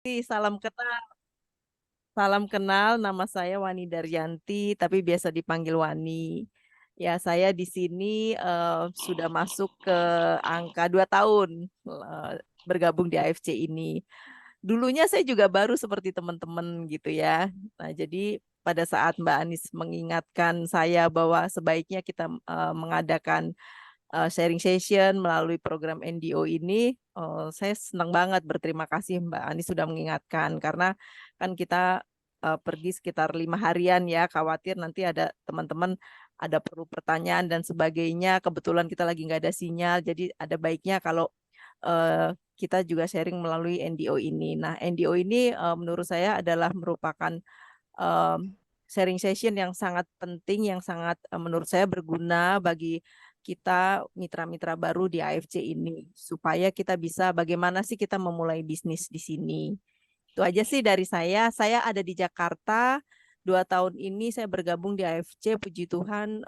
Salam kenal. Salam kenal, nama saya Wani Daryanti, tapi biasa dipanggil Wani. Ya, saya di sini sudah masuk ke angka 2 tahun bergabung di AFC ini. Dulunya saya juga baru seperti teman-teman gitu ya. Nah, jadi pada saat Mbak Anis mengingatkan saya bahwa sebaiknya kita mengadakan sharing session melalui program NDO ini, saya senang banget, berterima kasih Mbak Ani sudah mengingatkan karena kan kita pergi sekitar 5 harian ya, khawatir nanti ada teman-teman ada perlu pertanyaan dan sebagainya. Kebetulan kita lagi nggak ada sinyal, jadi ada baiknya kalau kita juga sharing melalui NDO ini. Nah, NDO ini menurut saya adalah merupakan sharing session yang sangat penting, yang sangat menurut saya berguna bagi kita mitra-mitra baru di AFC ini, supaya kita bisa bagaimana sih kita memulai bisnis di sini. Itu aja sih dari saya. Saya ada di Jakarta. 2 tahun ini saya bergabung di AFC. Puji Tuhan,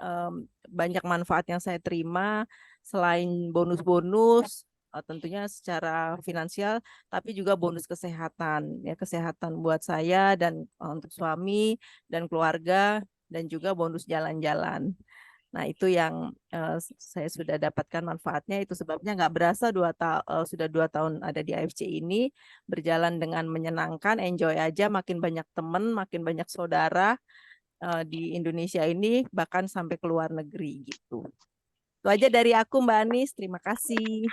banyak manfaat yang saya terima selain bonus-bonus, tentunya secara finansial, tapi juga bonus kesehatan. Ya, kesehatan buat saya dan untuk suami dan keluarga, dan juga bonus jalan-jalan. Nah, itu yang saya sudah dapatkan manfaatnya. Itu sebabnya nggak berasa sudah 2 tahun ada di AFC ini, berjalan dengan menyenangkan, enjoy aja, makin banyak teman, makin banyak saudara di Indonesia ini, bahkan sampai ke luar negeri gitu. Itu aja dari aku, Mbak Anis. Terima kasih.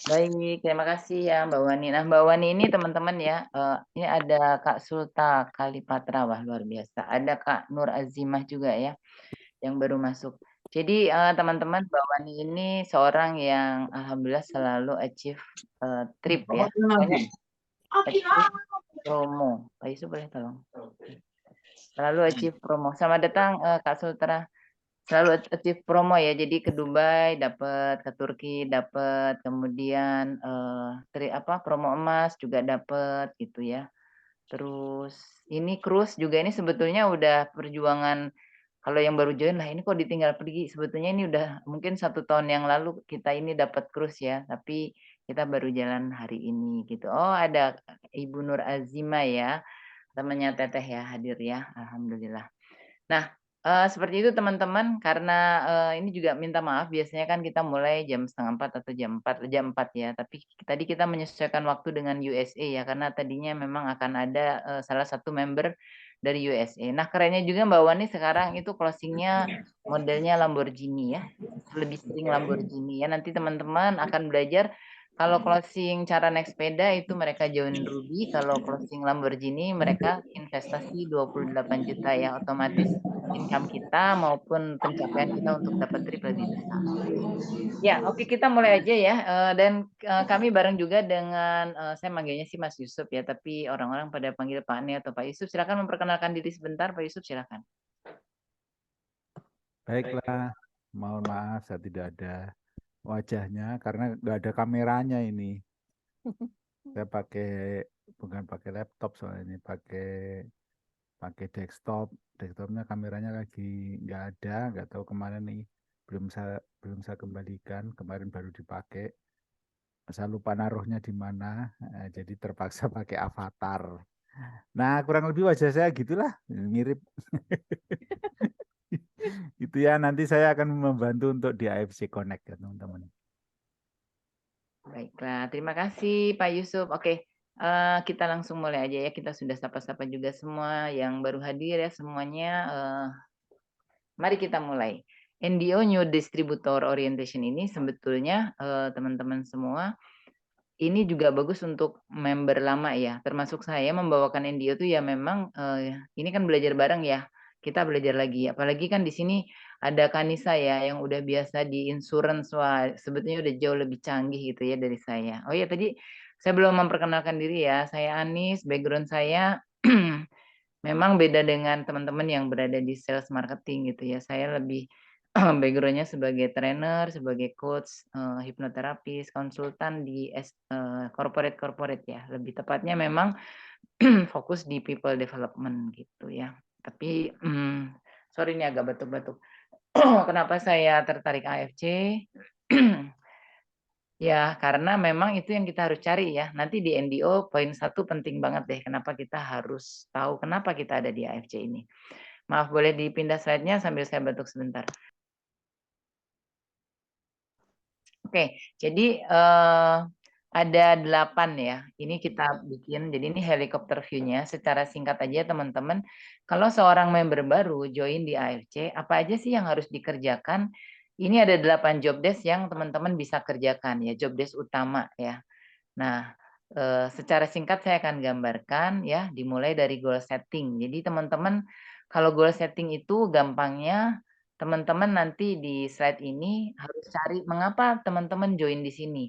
Baik, terima kasih ya Mbak Wani. Nah, Mbak Wani ini teman-teman ya, ini ada Kak Sulta Kalipatra, wah luar biasa. Ada Kak Nur Azimah juga ya, yang baru masuk. Jadi teman-teman, Mbak Wani ini seorang yang alhamdulillah selalu achieve trip ya. Pokoknya achieve promo. Pak Yusuf boleh tolong? Selalu achieve promo. Selamat datang Kak Sultra. Selalu achieve promo ya. Jadi ke Dubai dapat, ke Turki dapat, kemudian promo emas juga dapat gitu ya. Terus ini cruise juga, ini sebetulnya udah perjuangan. Kalau yang baru join lah ini kok ditinggal pergi. Sebetulnya ini udah mungkin 1 tahun yang lalu kita ini dapat cruise ya, tapi kita baru jalan hari ini gitu. Oh, ada Ibu Nur Azima ya, temannya Teteh ya, hadir ya, alhamdulillah. Nah, seperti itu teman-teman, karena ini juga minta maaf, biasanya kan kita mulai jam setengah 4 atau jam 4 ya, tapi tadi kita menyesuaikan waktu dengan USA ya, karena tadinya memang akan ada salah satu member dari USA. Nah, kerennya juga Mbak Wani sekarang itu closingnya modelnya Lamborghini ya, lebih sering Lamborghini ya. Nanti teman-teman akan belajar kalau closing cara naik sepeda itu mereka join Ruby, kalau closing Lamborghini mereka investasi 28 juta ya, otomatis income kita maupun pencapaian kita untuk dapat trip lebih besar. Ya, oke kita mulai aja ya. Dan kami bareng juga dengan saya manggilnya sih Mas Yusuf ya, tapi orang-orang pada panggil Pak Ne atau Pak Yusuf. Silakan memperkenalkan diri sebentar, Pak Yusuf silakan. Baiklah, mohon maaf saya tidak ada wajahnya karena nggak ada kameranya ini. Saya bukan pakai laptop soalnya ini, pakai pakai desktop. Desktopnya kameranya lagi nggak ada, nggak tahu kemana nih. Belum saya kembalikan. Kemarin baru dipakai. Saya lupa naruhnya di mana, jadi terpaksa pakai avatar. Nah, kurang lebih wajah saya gitulah, mirip. Itu ya, nanti saya akan membantu untuk di AFC Connect ya teman-teman. Baiklah, terima kasih Pak Yusuf. Oke, kita langsung mulai aja ya. Kita sudah sapa-sapa juga semua yang baru hadir ya semuanya. Mari kita mulai. NDO New Distributor Orientation ini sebetulnya teman-teman semua ini juga bagus untuk member lama ya. Termasuk saya membawakan NDO itu ya memang ini kan belajar bareng ya. Kita belajar lagi. Apalagi kan di sini ada Kanisa ya yang udah biasa di insurance, wah sebetulnya udah jauh lebih canggih gitu ya dari saya. Oh ya tadi saya belum memperkenalkan diri ya. Saya Anis, background saya memang beda dengan teman-teman yang berada di sales marketing gitu ya. Saya lebih background-nya sebagai trainer, sebagai coach, hipnoterapis, konsultan di corporate ya. Lebih tepatnya memang fokus di people development gitu ya. Tapi sorry ini agak batuk-batuk. Kenapa saya tertarik AFC? Ya, karena memang itu yang kita harus cari ya. Nanti di NDO poin 1 penting banget deh, kenapa kita harus tahu kenapa kita ada di AFC ini. Maaf, boleh dipindah slide-nya sambil saya batuk sebentar. Oke, jadi ada 8 ya. Ini kita bikin, jadi ini helikopter view-nya. Secara singkat aja teman-teman, kalau seorang member baru join di AFC, apa aja sih yang harus dikerjakan? Ini ada 8 job desk yang teman-teman bisa kerjakan ya, job desk utama ya. Nah, secara singkat saya akan gambarkan ya, dimulai dari goal setting. Jadi teman-teman, kalau goal setting itu gampangnya teman-teman nanti di slide ini harus cari mengapa teman-teman join di sini.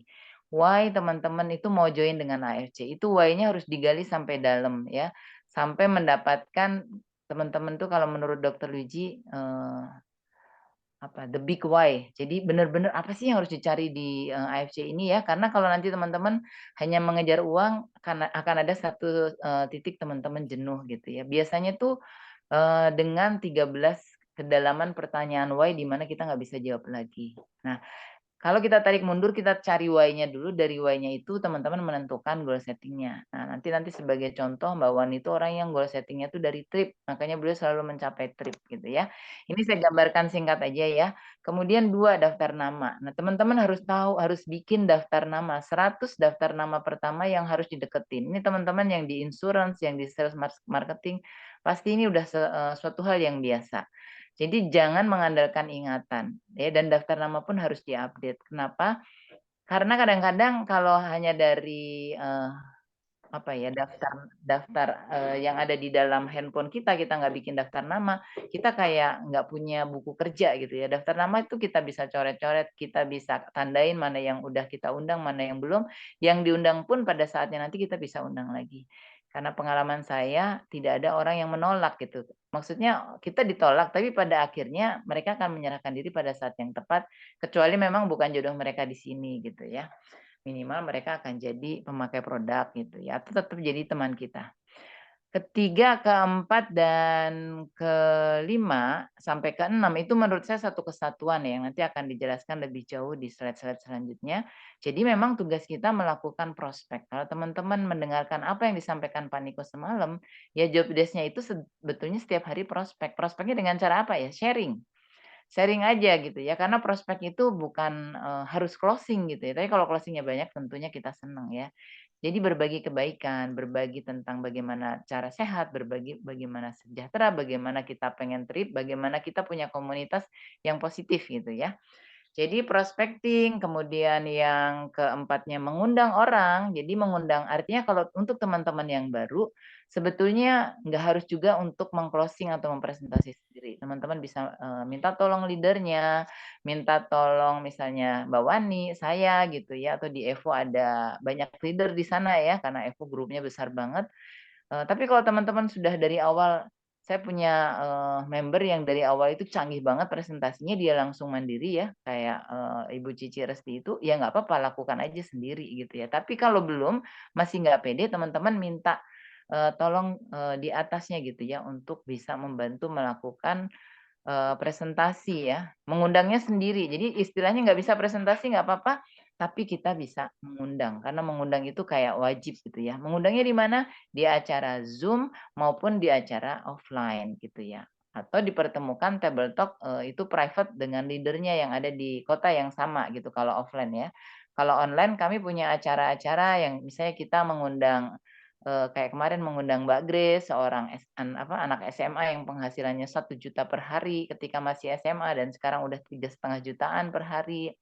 Why teman-teman itu mau join dengan AFC. Itu why-nya harus digali sampai dalam ya. Sampai mendapatkan teman-teman tuh kalau menurut Dokter Luigi the big why. Jadi benar-benar apa sih yang harus dicari di AFC ini ya? Karena kalau nanti teman-teman hanya mengejar uang, akan ada satu titik teman-teman jenuh gitu ya. Biasanya tuh dengan 13 kedalaman pertanyaan why di mana kita nggak bisa jawab lagi. Nah, kalau kita tarik mundur, kita cari why-nya dulu. Dari why-nya itu teman-teman menentukan goal setting-nya. Nah, nanti sebagai contoh Mbak Wan itu orang yang goal setting-nya itu dari trip. Makanya beliau selalu mencapai trip gitu ya. Ini saya gambarkan singkat aja ya. Kemudian 2, daftar nama. Nah, teman-teman harus tahu, harus bikin daftar nama. 100 daftar nama pertama yang harus dideketin. Ini teman-teman yang di insurance, yang di sales marketing, pasti ini udah suatu hal yang biasa. Jadi jangan mengandalkan ingatan ya, dan daftar nama pun harus diupdate. Kenapa? Karena kadang-kadang kalau hanya dari daftar daftar yang ada di dalam handphone kita nggak bikin daftar nama, kita kayak nggak punya buku kerja gitu ya. Daftar nama itu kita bisa coret-coret, kita bisa tandain mana yang udah kita undang, mana yang belum. Yang diundang pun pada saatnya nanti kita bisa undang lagi. Karena pengalaman saya tidak ada orang yang menolak gitu. Maksudnya kita ditolak, tapi pada akhirnya mereka akan menyerahkan diri pada saat yang tepat, kecuali memang bukan jodoh mereka di sini gitu ya. Minimal mereka akan jadi pemakai produk gitu ya, atau tetap jadi teman kita. Ketiga, keempat, dan kelima, sampai keenam itu menurut saya satu kesatuan ya, yang nanti akan dijelaskan lebih jauh di slide-slide selanjutnya. Jadi memang tugas kita melakukan prospek. Kalau teman-teman mendengarkan apa yang disampaikan Pak Niko semalam, ya job desk-nya itu sebetulnya setiap hari prospek. Prospeknya dengan cara apa ya? Sharing. Sharing aja gitu ya, karena prospek itu bukan harus closing gitu ya, tapi kalau closing-nya banyak tentunya kita senang ya. Jadi berbagi kebaikan, berbagi tentang bagaimana cara sehat, berbagi bagaimana sejahtera, bagaimana kita pengen trip, bagaimana kita punya komunitas yang positif gitu ya. Jadi prospecting, kemudian yang keempatnya mengundang orang. Jadi mengundang artinya kalau untuk teman-teman yang baru, sebetulnya nggak harus juga untuk meng-closing atau mempresentasi sendiri. Teman-teman bisa minta tolong leadernya, minta tolong misalnya Mbak Wani, saya gitu ya, atau di Evo ada banyak leader di sana ya, karena Evo grupnya besar banget. Tapi kalau teman-teman sudah dari awal, saya punya member yang dari awal itu canggih banget presentasinya, dia langsung mandiri ya, kayak Ibu Cici Resti itu, ya nggak apa-apa, lakukan aja sendiri gitu ya. Tapi kalau belum, masih nggak pede, teman-teman minta tolong di atasnya gitu ya, untuk bisa membantu melakukan presentasi ya, mengundangnya sendiri. Jadi istilahnya nggak bisa presentasi nggak apa-apa, tapi kita bisa mengundang, karena mengundang itu kayak wajib gitu ya. Mengundangnya di mana? Di acara Zoom maupun di acara offline gitu ya. Atau dipertemukan table talk itu private dengan leadernya yang ada di kota yang sama gitu kalau offline ya. Kalau online kami punya acara-acara yang misalnya kita mengundang kayak kemarin mengundang Mbak Grace, seorang anak SMA yang penghasilannya 1 juta per hari ketika masih SMA dan sekarang udah 3,5 jutaan per hari.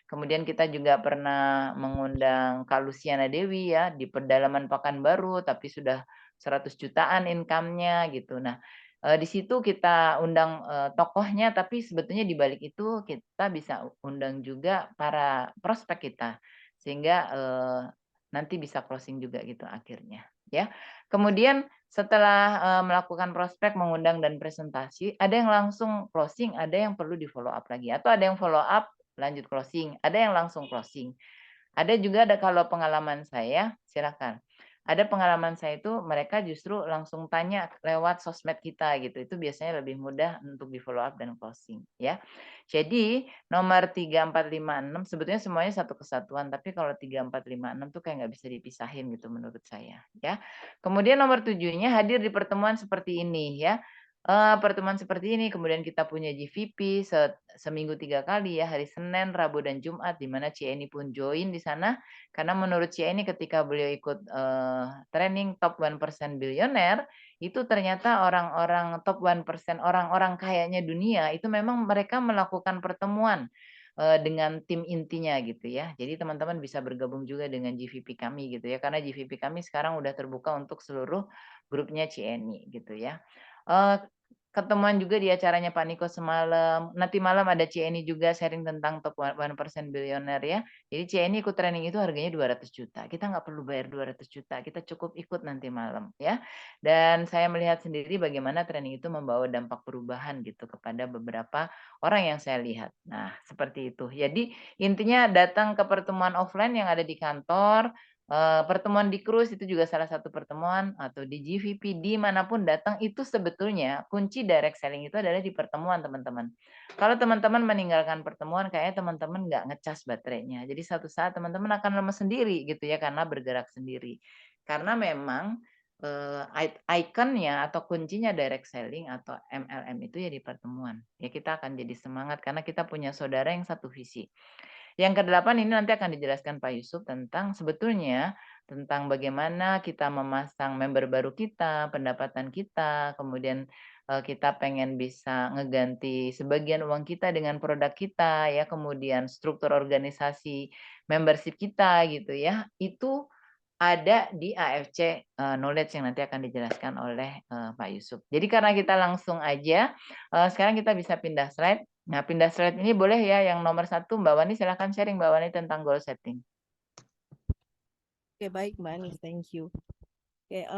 Kemudian kita juga pernah mengundang Kak Luciana Dewi ya di pedalaman Pekanbaru tapi sudah 100 jutaan income-nya gitu. Nah, di situ kita undang tokohnya tapi sebetulnya di balik itu kita bisa undang juga para prospek kita sehingga nanti bisa closing juga gitu akhirnya ya. Kemudian setelah melakukan prospek, mengundang dan presentasi, ada yang langsung closing, ada yang perlu di-follow up lagi atau ada yang follow up lanjut closing, ada yang langsung closing. Ada juga kalau pengalaman saya, silakan. ada pengalaman saya itu mereka justru langsung tanya lewat sosmed kita gitu. Itu biasanya lebih mudah untuk di-follow up dan closing ya. Jadi nomor 3, 4, 5, 6 sebetulnya semuanya satu kesatuan, tapi kalau 3, 4, 5, 6 tuh kayak nggak bisa dipisahin gitu menurut saya ya. Kemudian nomor 7-nya hadir di pertemuan seperti ini ya. Pertemuan seperti ini, kemudian kita punya GVP seminggu 3 kali ya, hari Senin, Rabu, dan Jumat, di mana Cieni pun join di sana. Karena menurut Cieni ketika beliau ikut training top 1% billionaire, itu ternyata orang-orang top 1%, orang-orang kayanya dunia, itu memang mereka melakukan pertemuan dengan tim intinya gitu ya. Jadi teman-teman bisa bergabung juga dengan GVP kami gitu ya, karena GVP kami sekarang udah terbuka untuk seluruh grupnya Cieni gitu ya. Ketemuan juga di acaranya Pak Niko semalam. Nanti malam ada Cieni juga sharing tentang top 1% billionaire ya. Jadi Cieni ikut training itu harganya 200 juta. Kita nggak perlu bayar 200 juta, kita cukup ikut nanti malam ya. Dan saya melihat sendiri bagaimana training itu membawa dampak perubahan gitu kepada beberapa orang yang saya lihat. Nah, seperti itu. Jadi intinya datang ke pertemuan offline yang ada di kantor, pertemuan di cruise itu juga salah satu pertemuan, atau di GVP, dimanapun datang itu sebetulnya kunci direct selling itu adalah di pertemuan teman-teman. Kalau teman-teman meninggalkan pertemuan kayaknya teman-teman nggak ngecas baterainya. Jadi suatu saat teman-teman akan lemes sendiri gitu ya karena bergerak sendiri. Karena memang ikonnya atau kuncinya direct selling atau MLM itu ya di pertemuan. Ya kita akan jadi semangat karena kita punya saudara yang satu visi. Yang kedelapan ini nanti akan dijelaskan Pak Yusuf tentang sebetulnya tentang bagaimana kita memasang member baru kita, pendapatan kita, kemudian kita pengen bisa ngeganti sebagian uang kita dengan produk kita ya, kemudian struktur organisasi membership kita gitu ya. Itu ada di AFC Knowledge yang nanti akan dijelaskan oleh Pak Yusuf. Jadi karena kita langsung aja, sekarang kita bisa pindah slide. Nah, pindah slide ini boleh ya yang nomor 1 Mbak Wani, silahkan sharing Mbak Wani tentang goal setting. Oke, baik Mbak Anis, thank you. Oke,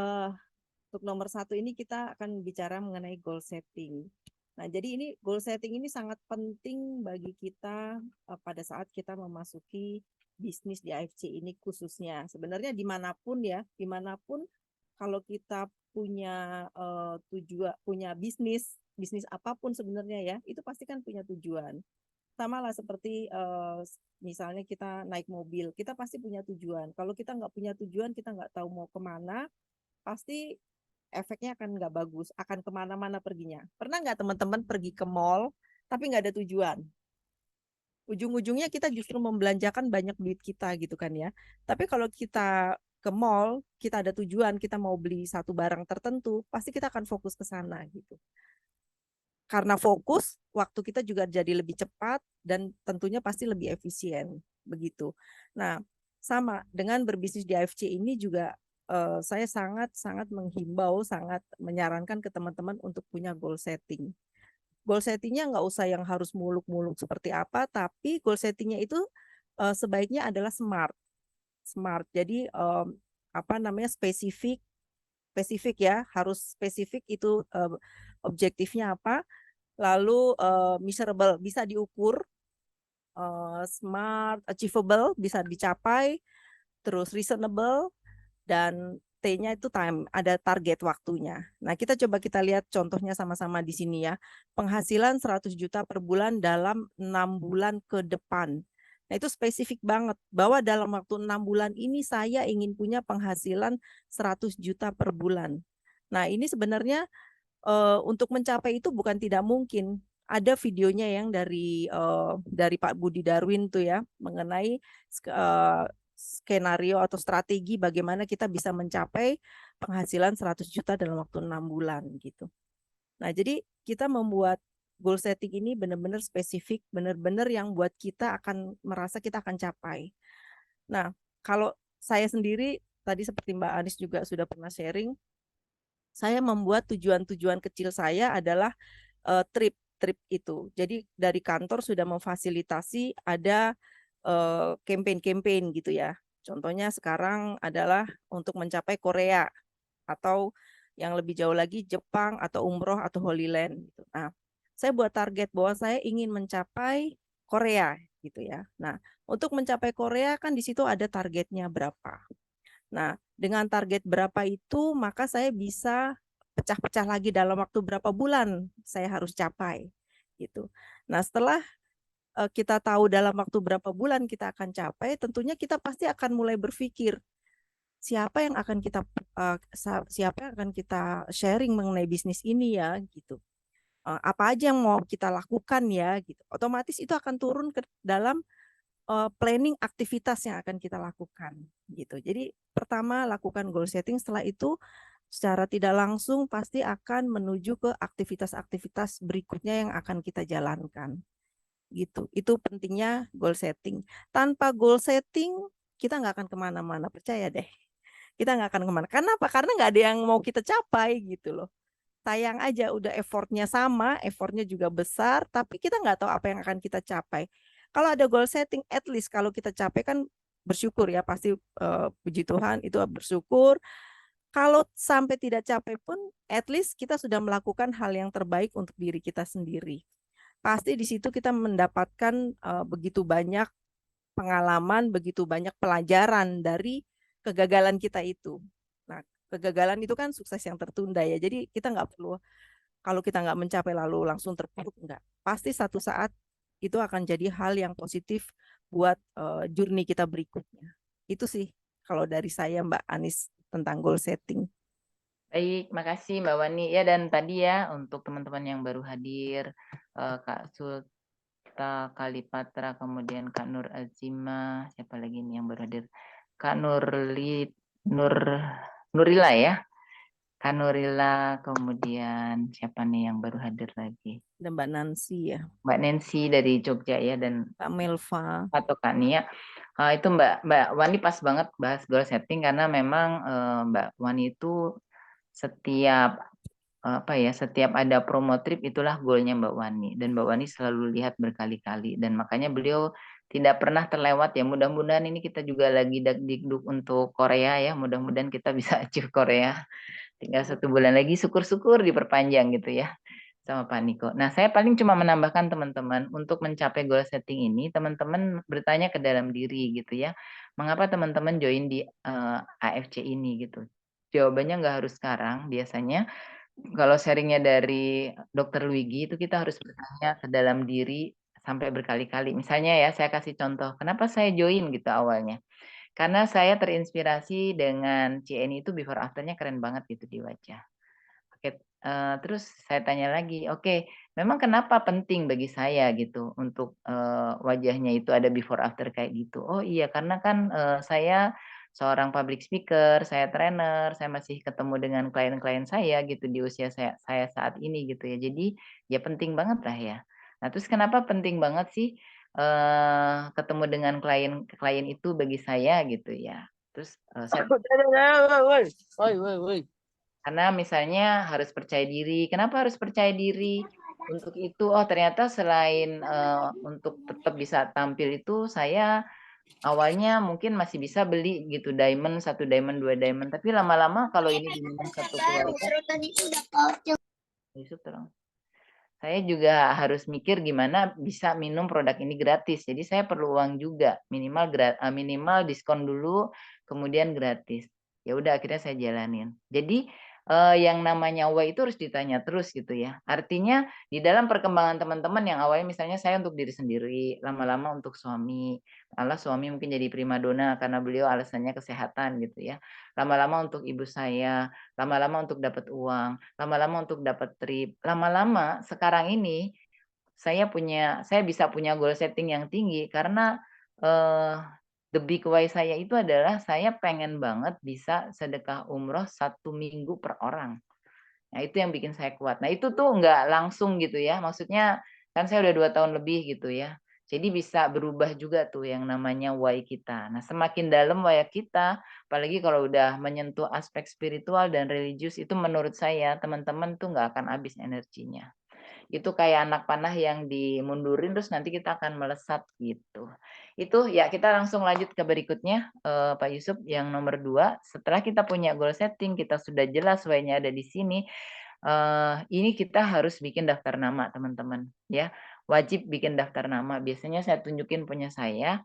untuk nomor 1 ini kita akan bicara mengenai goal setting. Nah, jadi ini goal setting ini sangat penting bagi kita pada saat kita memasuki bisnis di AFC ini khususnya. Sebenarnya dimanapun ya, dimanapun kalau kita punya tujuan, punya bisnis apapun sebenarnya ya, itu pasti kan punya tujuan. Sama lah seperti misalnya kita naik mobil, kita pasti punya tujuan. Kalau kita nggak punya tujuan, kita nggak tahu mau kemana, pasti efeknya akan nggak bagus, akan kemana-mana perginya. Pernah nggak teman-teman pergi ke mall, tapi nggak ada tujuan? Ujung-ujungnya kita justru membelanjakan banyak duit kita gitu kan ya. Tapi kalau kita ke mall, kita ada tujuan, kita mau beli satu barang tertentu, pasti kita akan fokus ke sana gitu. Karena fokus, waktu kita juga jadi lebih cepat dan tentunya pasti lebih efisien begitu. Nah, sama dengan berbisnis di AFC ini juga saya sangat menghimbau, sangat menyarankan ke teman-teman untuk punya goal setting. Goal settingnya nggak usah yang harus muluk-muluk seperti apa, tapi goal settingnya itu sebaiknya adalah smart. Smart. Jadi apa namanya spesifik ya, harus spesifik itu objektifnya apa. Lalu measurable, bisa diukur, smart, achievable, bisa dicapai, terus reasonable, dan T-nya itu time, ada target waktunya. Nah, kita lihat contohnya sama-sama di sini ya. Penghasilan 100 juta per bulan dalam 6 bulan ke depan. Nah, itu spesifik banget bahwa dalam waktu 6 bulan ini saya ingin punya penghasilan 100 juta per bulan. Nah, ini sebenarnya untuk mencapai itu bukan tidak mungkin. Ada videonya yang dari Pak Budi Darwin tuh ya mengenai skenario atau strategi bagaimana kita bisa mencapai penghasilan 100 juta dalam waktu 6 bulan gitu. Nah, jadi kita membuat goal setting ini benar-benar spesifik, benar-benar yang buat kita akan merasa kita akan capai. Nah, kalau saya sendiri tadi seperti Mbak Anis juga sudah pernah sharing, saya membuat tujuan-tujuan kecil saya adalah trip itu. Jadi dari kantor sudah memfasilitasi ada campaign gitu ya. Contohnya sekarang adalah untuk mencapai Korea atau yang lebih jauh lagi Jepang atau umroh atau Holy Land gitu. Nah, saya buat target bahwa saya ingin mencapai Korea gitu ya. Nah, untuk mencapai Korea kan di situ ada targetnya berapa. Nah, dengan target berapa itu, maka saya bisa pecah-pecah lagi dalam waktu berapa bulan saya harus capai gitu. Nah, setelah kita tahu dalam waktu berapa bulan kita akan capai, tentunya kita pasti akan mulai berpikir siapa yang akan kita siapa yang akan kita sharing mengenai bisnis ini ya gitu. Apa aja yang mau kita lakukan ya gitu. Otomatis itu akan turun ke dalam planning aktivitas yang akan kita lakukan gitu. Jadi pertama lakukan goal setting, setelah itu secara tidak langsung pasti akan menuju ke aktivitas-aktivitas berikutnya yang akan kita jalankan gitu. Itu pentingnya goal setting. Tanpa goal setting kita nggak akan kemana-mana, percaya deh. Kita nggak akan kemana. Karena apa? Karena nggak ada yang mau kita capai gitu loh. Sayang aja udah effortnya sama, effortnya juga besar, tapi kita nggak tahu apa yang akan kita capai. Kalau ada goal setting, at least kalau kita capai kan bersyukur ya, pasti puji Tuhan itu bersyukur. Kalau sampai tidak capai pun, at least kita sudah melakukan hal yang terbaik untuk diri kita sendiri. Pasti di situ kita mendapatkan begitu banyak pengalaman, begitu banyak pelajaran dari kegagalan kita itu. Nah, kegagalan itu kan sukses yang tertunda ya. Jadi kita nggak perlu kalau kita nggak mencapai lalu langsung terpuruk, nggak. Pasti satu saat itu akan jadi hal yang positif buat journey kita berikutnya. Itu sih kalau dari saya Mbak Anis tentang goal setting. Baik, makasih Mbak Wani. Ya, dan tadi ya untuk teman-teman yang baru hadir, Kak Sulta Kalipatra, kemudian Kak Nur Azima, siapa lagi nih yang baru hadir? Kak Nurila ya. Kak Nurila, kemudian siapa nih yang baru hadir lagi? Dan Mbak Nancy ya, Mbak Nancy dari Jogja ya, dan Mbak Melva. atau Kak Nia. Itu Mbak Wani pas banget bahas goal setting karena memang Mbak Wani itu setiap setiap ada promo trip itulah goalnya Mbak Wani, dan Mbak Wani selalu lihat berkali-kali, dan makanya beliau tidak pernah terlewat ya. Mudah-mudahan ini kita juga lagi dikduk untuk Korea ya, mudah-mudahan kita bisa achieve Korea. Tinggal 1 bulan lagi, syukur-syukur diperpanjang gitu ya sama Pak Niko. Nah, saya paling cuma menambahkan teman-teman, untuk mencapai goal setting ini, teman-teman bertanya ke dalam diri gitu ya. Mengapa teman-teman join di AFC ini gitu? Jawabannya nggak harus sekarang, biasanya kalau sharingnya dari Dokter Luigi itu kita harus bertanya ke dalam diri sampai berkali-kali. Misalnya ya, saya kasih contoh, kenapa saya join gitu awalnya. Karena saya terinspirasi dengan CNI itu before after-nya keren banget gitu di wajah. Oke, terus saya tanya lagi, oke, memang kenapa penting bagi saya gitu untuk, wajahnya itu ada before after kayak gitu? Oh iya, karena kan, saya seorang public speaker, saya trainer, saya masih ketemu dengan klien-klien saya gitu di usia saya saat ini gitu ya. Jadi, ya penting banget lah ya. Nah, terus kenapa penting banget sih, ketemu dengan klien itu bagi saya gitu ya. Terus, saya karena misalnya harus percaya diri. Kenapa harus percaya diri? Untuk itu, oh ternyata selain, untuk tetap bisa tampil itu, saya awalnya mungkin masih bisa beli gitu diamond, 1 diamond, 2 diamond, tapi lama-lama kalau ini diminum satu keluarga, Yusuf tolong. Saya juga harus mikir gimana bisa minum produk ini gratis. Jadi saya perlu uang juga, minimal diskon dulu, kemudian gratis. Ya udah akhirnya saya jalanin. Jadi yang namanya why itu harus ditanya terus gitu ya. Artinya di dalam perkembangan teman-teman yang awalnya misalnya saya untuk diri sendiri, lama-lama untuk suami. Malah suami mungkin jadi primadona karena beliau alasannya kesehatan gitu ya. Lama-lama untuk ibu saya, lama-lama untuk dapat uang, lama-lama untuk dapat trip, lama-lama sekarang ini saya bisa punya goal setting yang tinggi karena, the big why saya itu adalah saya pengen banget bisa sedekah umroh 1 minggu per orang. Nah, itu yang bikin saya kuat. Nah, itu tuh nggak langsung gitu ya, maksudnya kan saya udah 2 tahun lebih gitu ya. Jadi bisa berubah juga tuh yang namanya why kita. Nah, semakin dalam why kita, apalagi kalau udah menyentuh aspek spiritual dan religius, itu menurut saya teman-teman tuh nggak akan habis energinya. Itu kayak anak panah yang dimundurin terus nanti kita akan melesat gitu. Itu ya kita langsung lanjut ke berikutnya, Pak Yusuf, yang nomor 2. Setelah kita punya goal setting, kita sudah jelas why-nya ada di sini, ini kita harus bikin daftar nama teman-teman ya. Wajib bikin daftar nama. Biasanya saya tunjukin punya saya,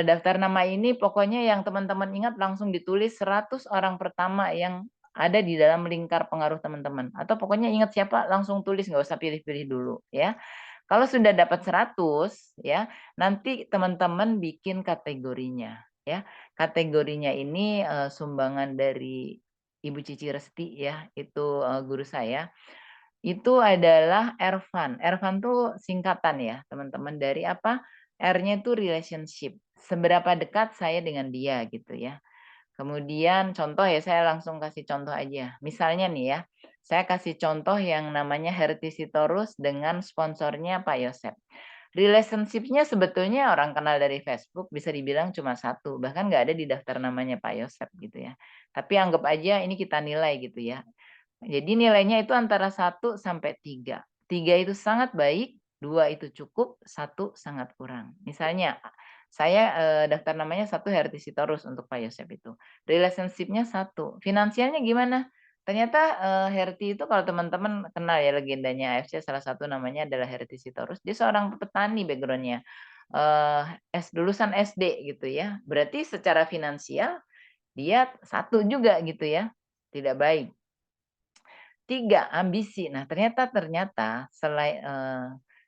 Daftar nama ini pokoknya yang teman-teman ingat langsung ditulis 100 orang pertama yang ada di dalam lingkar pengaruh teman-teman. Atau pokoknya ingat siapa langsung tulis, nggak usah pilih-pilih dulu ya. Kalau sudah dapat 100 ya, nanti teman-teman bikin kategorinya ya. Kategorinya ini sumbangan dari Ibu Cici Resti ya, itu guru saya. Itu adalah Ervan. Ervan tuh singkatan ya, teman-teman, dari apa? R-nya itu relationship. Seberapa dekat saya dengan dia gitu ya. Kemudian contoh ya, saya langsung kasih contoh aja. Misalnya nih ya, saya kasih contoh yang namanya Herti Sitorus dengan sponsornya Pak Yosep. Relationship-nya sebetulnya orang kenal dari Facebook bisa dibilang cuma satu, bahkan nggak ada di daftar namanya Pak Yosep gitu ya. Tapi anggap aja ini kita nilai gitu ya. Jadi nilainya itu antara 1 sampai 3. 3 itu sangat baik, 2 itu cukup, 1 sangat kurang. Misalnya saya daftar namanya 1 Herti Sitorus untuk Pak Yosep itu. Relationship-nya 1. Finansialnya gimana? Ternyata Herti itu kalau teman-teman kenal ya legendanya AFC, salah satu namanya adalah Herti Sitorus. Dia seorang petani background-nya. Lulusan SD gitu ya. Berarti secara finansial dia 1 juga gitu ya. Tidak baik. 3, ambisi. Nah, ternyata selain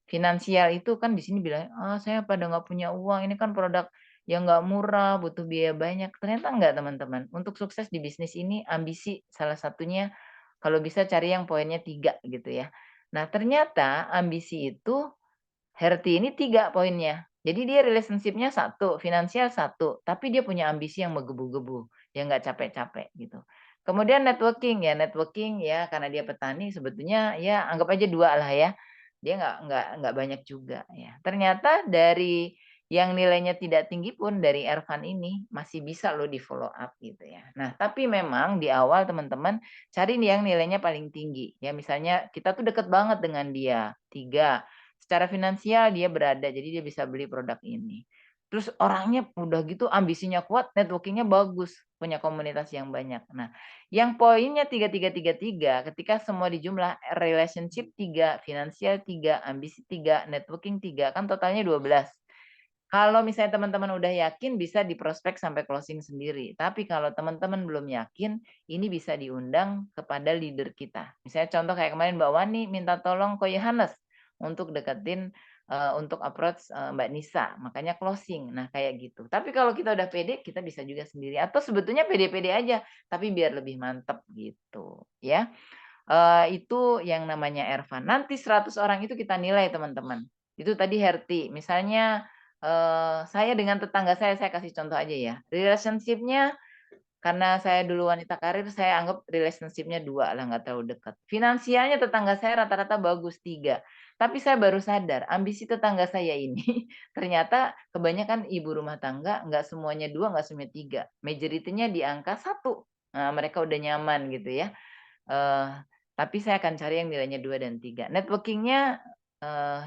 finansial itu kan di sini bilang, "Ah, saya pada nggak punya uang, ini kan produk yang nggak murah, butuh biaya banyak." Ternyata enggak, teman-teman. Untuk sukses di bisnis ini, ambisi salah satunya, kalau bisa cari yang poinnya 3 gitu ya. Nah, ternyata ambisi itu Herti ini 3 poinnya. Jadi dia relationship-nya 1, finansial 1, tapi dia punya ambisi yang menggebu-gebu, yang nggak capek-capek gitu. Kemudian networking ya karena dia petani sebetulnya ya anggap aja 2 lah ya. Dia nggak banyak juga ya. Ternyata dari yang nilainya tidak tinggi pun dari Ervan ini masih bisa loh di-follow up gitu ya. Nah, tapi memang di awal teman-teman cari nih yang nilainya paling tinggi. Ya misalnya kita tuh deket banget dengan dia, 3. Secara finansial dia berada, jadi dia bisa beli produk ini. Terus orangnya udah gitu ambisinya kuat, networking-nya bagus, punya komunitas yang banyak. Nah, yang poinnya 3, 3, 3, 3, ketika semua dijumlah, relationship 3, finansial 3, ambisi 3, networking 3, kan totalnya 12. Kalau misalnya teman-teman udah yakin bisa diprospek sampai closing sendiri. Tapi kalau teman-teman belum yakin, ini bisa diundang kepada leader kita. Misalnya contoh kayak kemarin Mbak Wani minta tolong Ko Yohanes untuk deketin untuk approach Mbak Nisa, makanya closing. Nah, kayak gitu. Tapi kalau kita udah pede, kita bisa juga sendiri atau sebetulnya pede-pede aja, tapi biar lebih mantep gitu, ya. Itu yang namanya Ervan. Nanti 100 orang itu kita nilai, teman-teman. Itu tadi Herti. Misalnya saya dengan tetangga saya kasih contoh aja ya. Relationship-nya karena saya dulu wanita karir, saya anggap relationship-nya 2 lah, nggak terlalu dekat. Finansialnya tetangga saya rata-rata bagus 3. Tapi saya baru sadar, ambisi tetangga saya ini ternyata kebanyakan ibu rumah tangga, nggak semuanya 2, nggak semuanya 3. Majority-nya di angka 1. Nah, mereka udah nyaman gitu ya. Tapi saya akan cari yang nilainya 2 dan 3. Networking-nya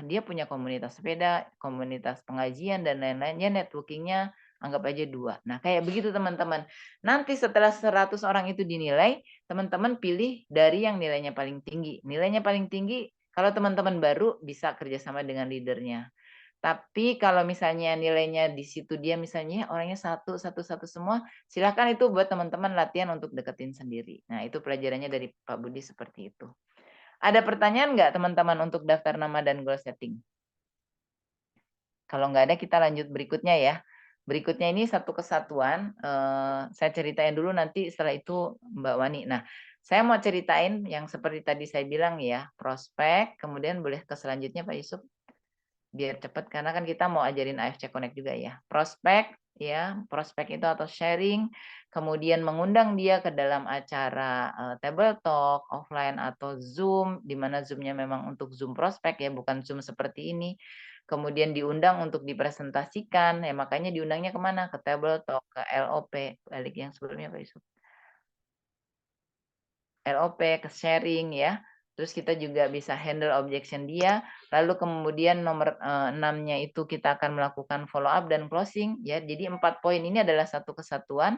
dia punya komunitas sepeda, komunitas pengajian dan lain-lainnya, networking-nya anggap aja 2. Nah, kayak begitu teman-teman. Nanti setelah 100 orang itu dinilai, teman-teman pilih dari yang nilainya paling tinggi. Nilainya paling tinggi kalau teman-teman baru bisa kerjasama dengan leadernya. Tapi kalau misalnya nilainya di situ dia misalnya orangnya 1, 1, 1 semua, silakan itu buat teman-teman latihan untuk deketin sendiri. Nah, itu pelajarannya dari Pak Budi seperti itu. Ada pertanyaan nggak teman-teman untuk daftar nama dan goal setting? Kalau nggak ada kita lanjut berikutnya ya. Berikutnya ini satu kesatuan, saya ceritain dulu nanti setelah itu Mbak Wani. Nah, saya mau ceritain yang seperti tadi saya bilang ya, prospek, kemudian boleh ke selanjutnya Pak Yusuf, biar cepat karena kan kita mau ajarin AFC Connect juga ya. Prospek ya, prospek itu atau sharing, kemudian mengundang dia ke dalam acara table talk, offline atau Zoom, di mana Zoom-nya memang untuk Zoom prospek ya, bukan Zoom seperti ini. Kemudian diundang untuk dipresentasikan, ya makanya diundangnya kemana? Ke table talk, ke LOP, balik yang sebelumnya Pak Yusuf. LOP, ke sharing ya. Terus kita juga bisa handle objection dia. Lalu kemudian nomor 6-nya itu kita akan melakukan follow up dan closing ya. Jadi 4 poin ini adalah satu kesatuan.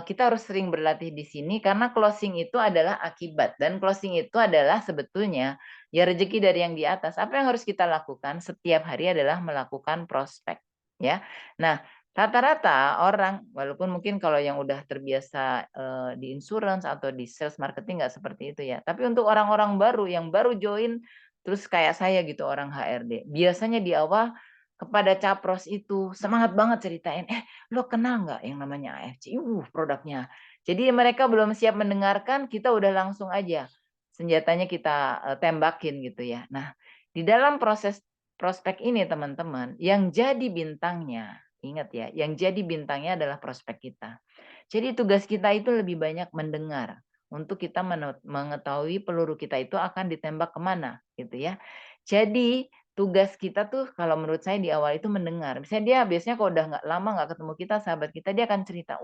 Kita harus sering berlatih di sini karena closing itu adalah akibat dan closing itu adalah sebetulnya ya rezeki dari yang di atas. Apa yang harus kita lakukan setiap hari adalah melakukan prospek. ya. Nah, rata-rata orang walaupun mungkin kalau yang udah terbiasa, di insurance atau di sales marketing nggak seperti itu ya, tapi untuk orang-orang baru yang baru join, terus kayak saya gitu orang HRD, biasanya di awal kepada capros itu semangat banget ceritain, "Eh, lo kenal nggak yang namanya AFC? Produknya." Jadi mereka belum siap mendengarkan, kita udah langsung aja senjatanya kita, tembakin gitu ya. Nah, di dalam proses prospek ini teman-teman, yang jadi bintangnya, ingat ya, yang jadi bintangnya adalah prospek kita. Jadi tugas kita itu lebih banyak mendengar untuk kita mengetahui peluru kita itu akan ditembak kemana, gitu ya. Jadi tugas kita tuh kalau menurut saya di awal itu mendengar. Misalnya dia biasanya kalau udah nggak lama nggak ketemu kita, sahabat kita, dia akan cerita,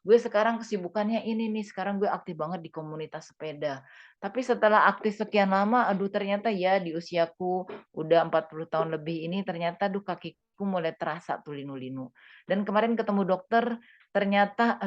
gue sekarang kesibukannya ini nih, sekarang gue aktif banget di komunitas sepeda. Tapi setelah aktif sekian lama, aduh ternyata ya di usiaku udah 40 tahun lebih ini ternyata aduh kakiku mulai terasa tuh linu-linu. Dan kemarin ketemu dokter, ternyata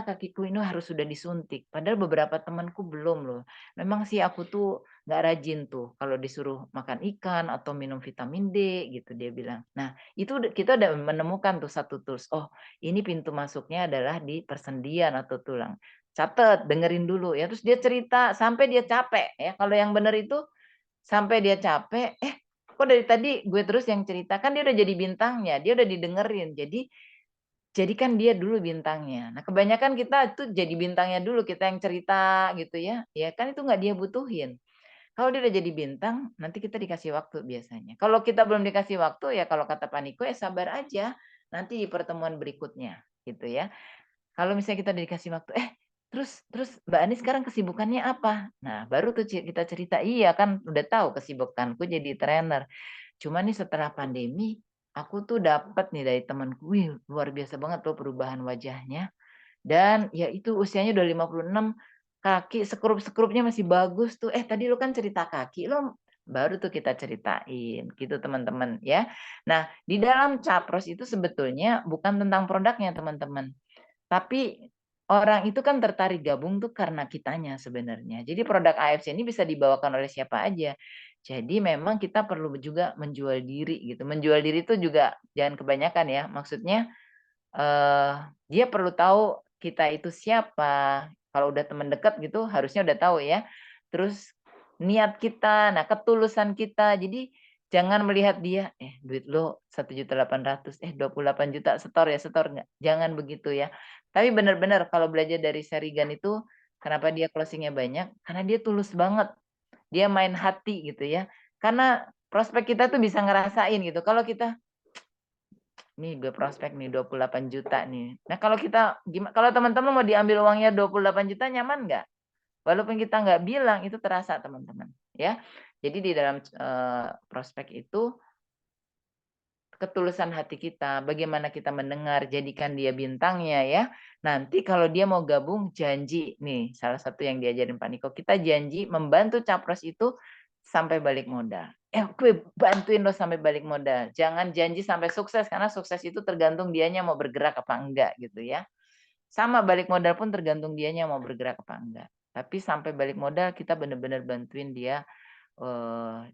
kakiku ini harus sudah disuntik. Padahal beberapa temanku belum loh. Memang sih aku tuh nggak rajin tuh kalau disuruh makan ikan atau minum vitamin D gitu dia bilang. Nah, itu kita udah menemukan tuh satu tools. Oh, ini pintu masuknya adalah di persendian atau tulang. Catat, dengerin dulu ya. Terus dia cerita sampai dia capek ya. Kalau yang benar itu sampai dia capek, kok dari tadi gue terus yang cerita, kan dia udah jadi bintangnya, dia udah didengerin. Jadi jadikan dia dulu bintangnya. Nah, kebanyakan kita tuh jadi bintangnya dulu, kita yang cerita gitu ya. Ya kan itu nggak dia butuhin. Kalau dia udah jadi bintang, nanti kita dikasih waktu biasanya. Kalau kita belum dikasih waktu, ya kalau kata Paniko, ya sabar aja. Nanti di pertemuan berikutnya gitu ya. Kalau misalnya kita udah dikasih waktu, terus terus Mbak Ani sekarang kesibukannya apa? Nah, baru tuh kita cerita, iya kan udah tahu kesibukanku jadi trainer. Cuma nih setelah pandemi, aku tuh dapat nih dari temanku, wih luar biasa banget loh perubahan wajahnya. Dan ya itu usianya udah 56, kaki sekrup-sekrupnya masih bagus tuh. Tadi lu kan cerita kaki lo, baru tuh kita ceritain gitu teman-teman ya. Nah, di dalam capros itu sebetulnya bukan tentang produknya teman-teman. Tapi orang itu kan tertarik gabung tuh karena kitanya sebenarnya. Jadi produk AFC ini bisa dibawakan oleh siapa aja. Jadi memang kita perlu juga menjual diri gitu. Menjual diri itu juga jangan kebanyakan ya. Maksudnya eh dia perlu tahu kita itu siapa. Kalau udah teman dekat gitu harusnya udah tahu ya. Terus niat kita, nah ketulusan kita. Jadi jangan melihat dia, duit lo 1.800.000, 28 juta setor ya, setor nggak? Jangan begitu ya. Tapi benar-benar kalau belajar dari Serigan itu, kenapa dia closingnya banyak? Karena dia tulus banget. Dia main hati gitu ya. Karena prospek kita tuh bisa ngerasain gitu. Kalau kita nih gue prospek nih 28 juta nih. Nah kalau kita kalau teman-teman mau diambil uangnya 28 juta nyaman nggak? Walaupun kita nggak bilang itu terasa teman-teman ya. Jadi di dalam prospek itu ketulusan hati kita, bagaimana kita mendengar, jadikan dia bintangnya ya. Nanti kalau dia mau gabung janji nih salah satu yang diajarin Pak Niko, kita janji membantu capros itu sampai balik modal. Gue bantuin lo sampai balik modal. Jangan janji sampai sukses karena sukses itu tergantung dianya mau bergerak apa enggak gitu ya. Sama balik modal pun tergantung dianya mau bergerak apa enggak. Tapi sampai balik modal kita benar-benar bantuin dia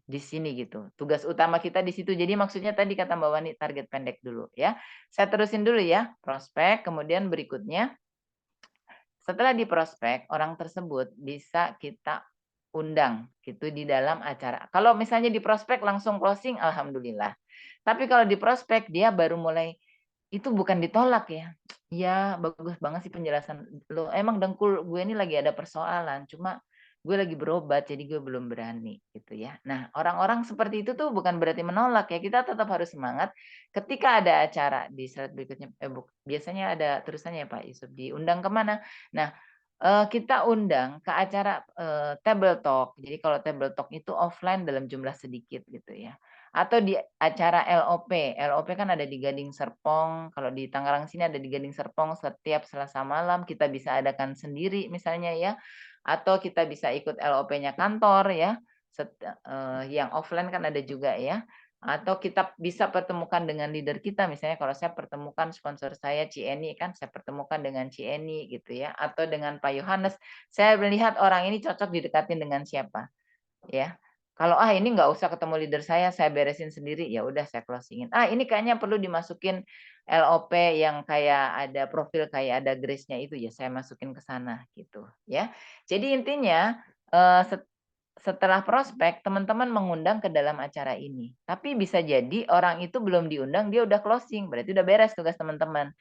di sini gitu. Tugas utama kita di situ. Jadi maksudnya tadi kata Mbak Wani target pendek dulu ya. Saya terusin dulu ya, prospek, kemudian berikutnya setelah di prospek, orang tersebut bisa kita undang gitu di dalam acara. Kalau misalnya di prospek langsung closing, alhamdulillah. Tapi kalau di prospek dia baru mulai, itu bukan ditolak ya. Ya bagus banget sih penjelasan lo. Emang dengkul gue ini lagi ada persoalan, cuma gue lagi berobat jadi gue belum berani gitu ya. Nah, orang-orang seperti itu tuh bukan berarti menolak ya. Kita tetap harus semangat ketika ada acara di slide berikutnya. Biasanya ada terusannya ya Pak Yusuf, diundang kemana? Nah, kita undang ke acara, table talk. Jadi kalau table talk itu offline dalam jumlah sedikit gitu ya. Atau di acara LOP. LOP kan ada di Gading Serpong, kalau di Tangerang sini ada di Gading Serpong setiap Selasa malam, kita bisa adakan sendiri misalnya ya, atau kita bisa ikut LOP-nya kantor ya, yang offline kan ada juga ya. Atau kita bisa pertemukan dengan leader kita, misalnya kalau saya pertemukan sponsor saya Cieni kan saya pertemukan dengan Cieni gitu ya, atau dengan Pak Yohanes, saya melihat orang ini cocok didekatin dengan siapa ya. Kalau ini nggak usah ketemu leader saya beresin sendiri, ya udah saya closingin. Ini kayaknya perlu dimasukin LOP yang kayak ada profil, kayak ada grace-nya itu, ya saya masukin ke sana gitu ya. Jadi intinya setelah prospek teman-teman mengundang ke dalam acara ini. Tapi bisa jadi orang itu belum diundang dia udah closing, berarti udah beres tugas teman-teman.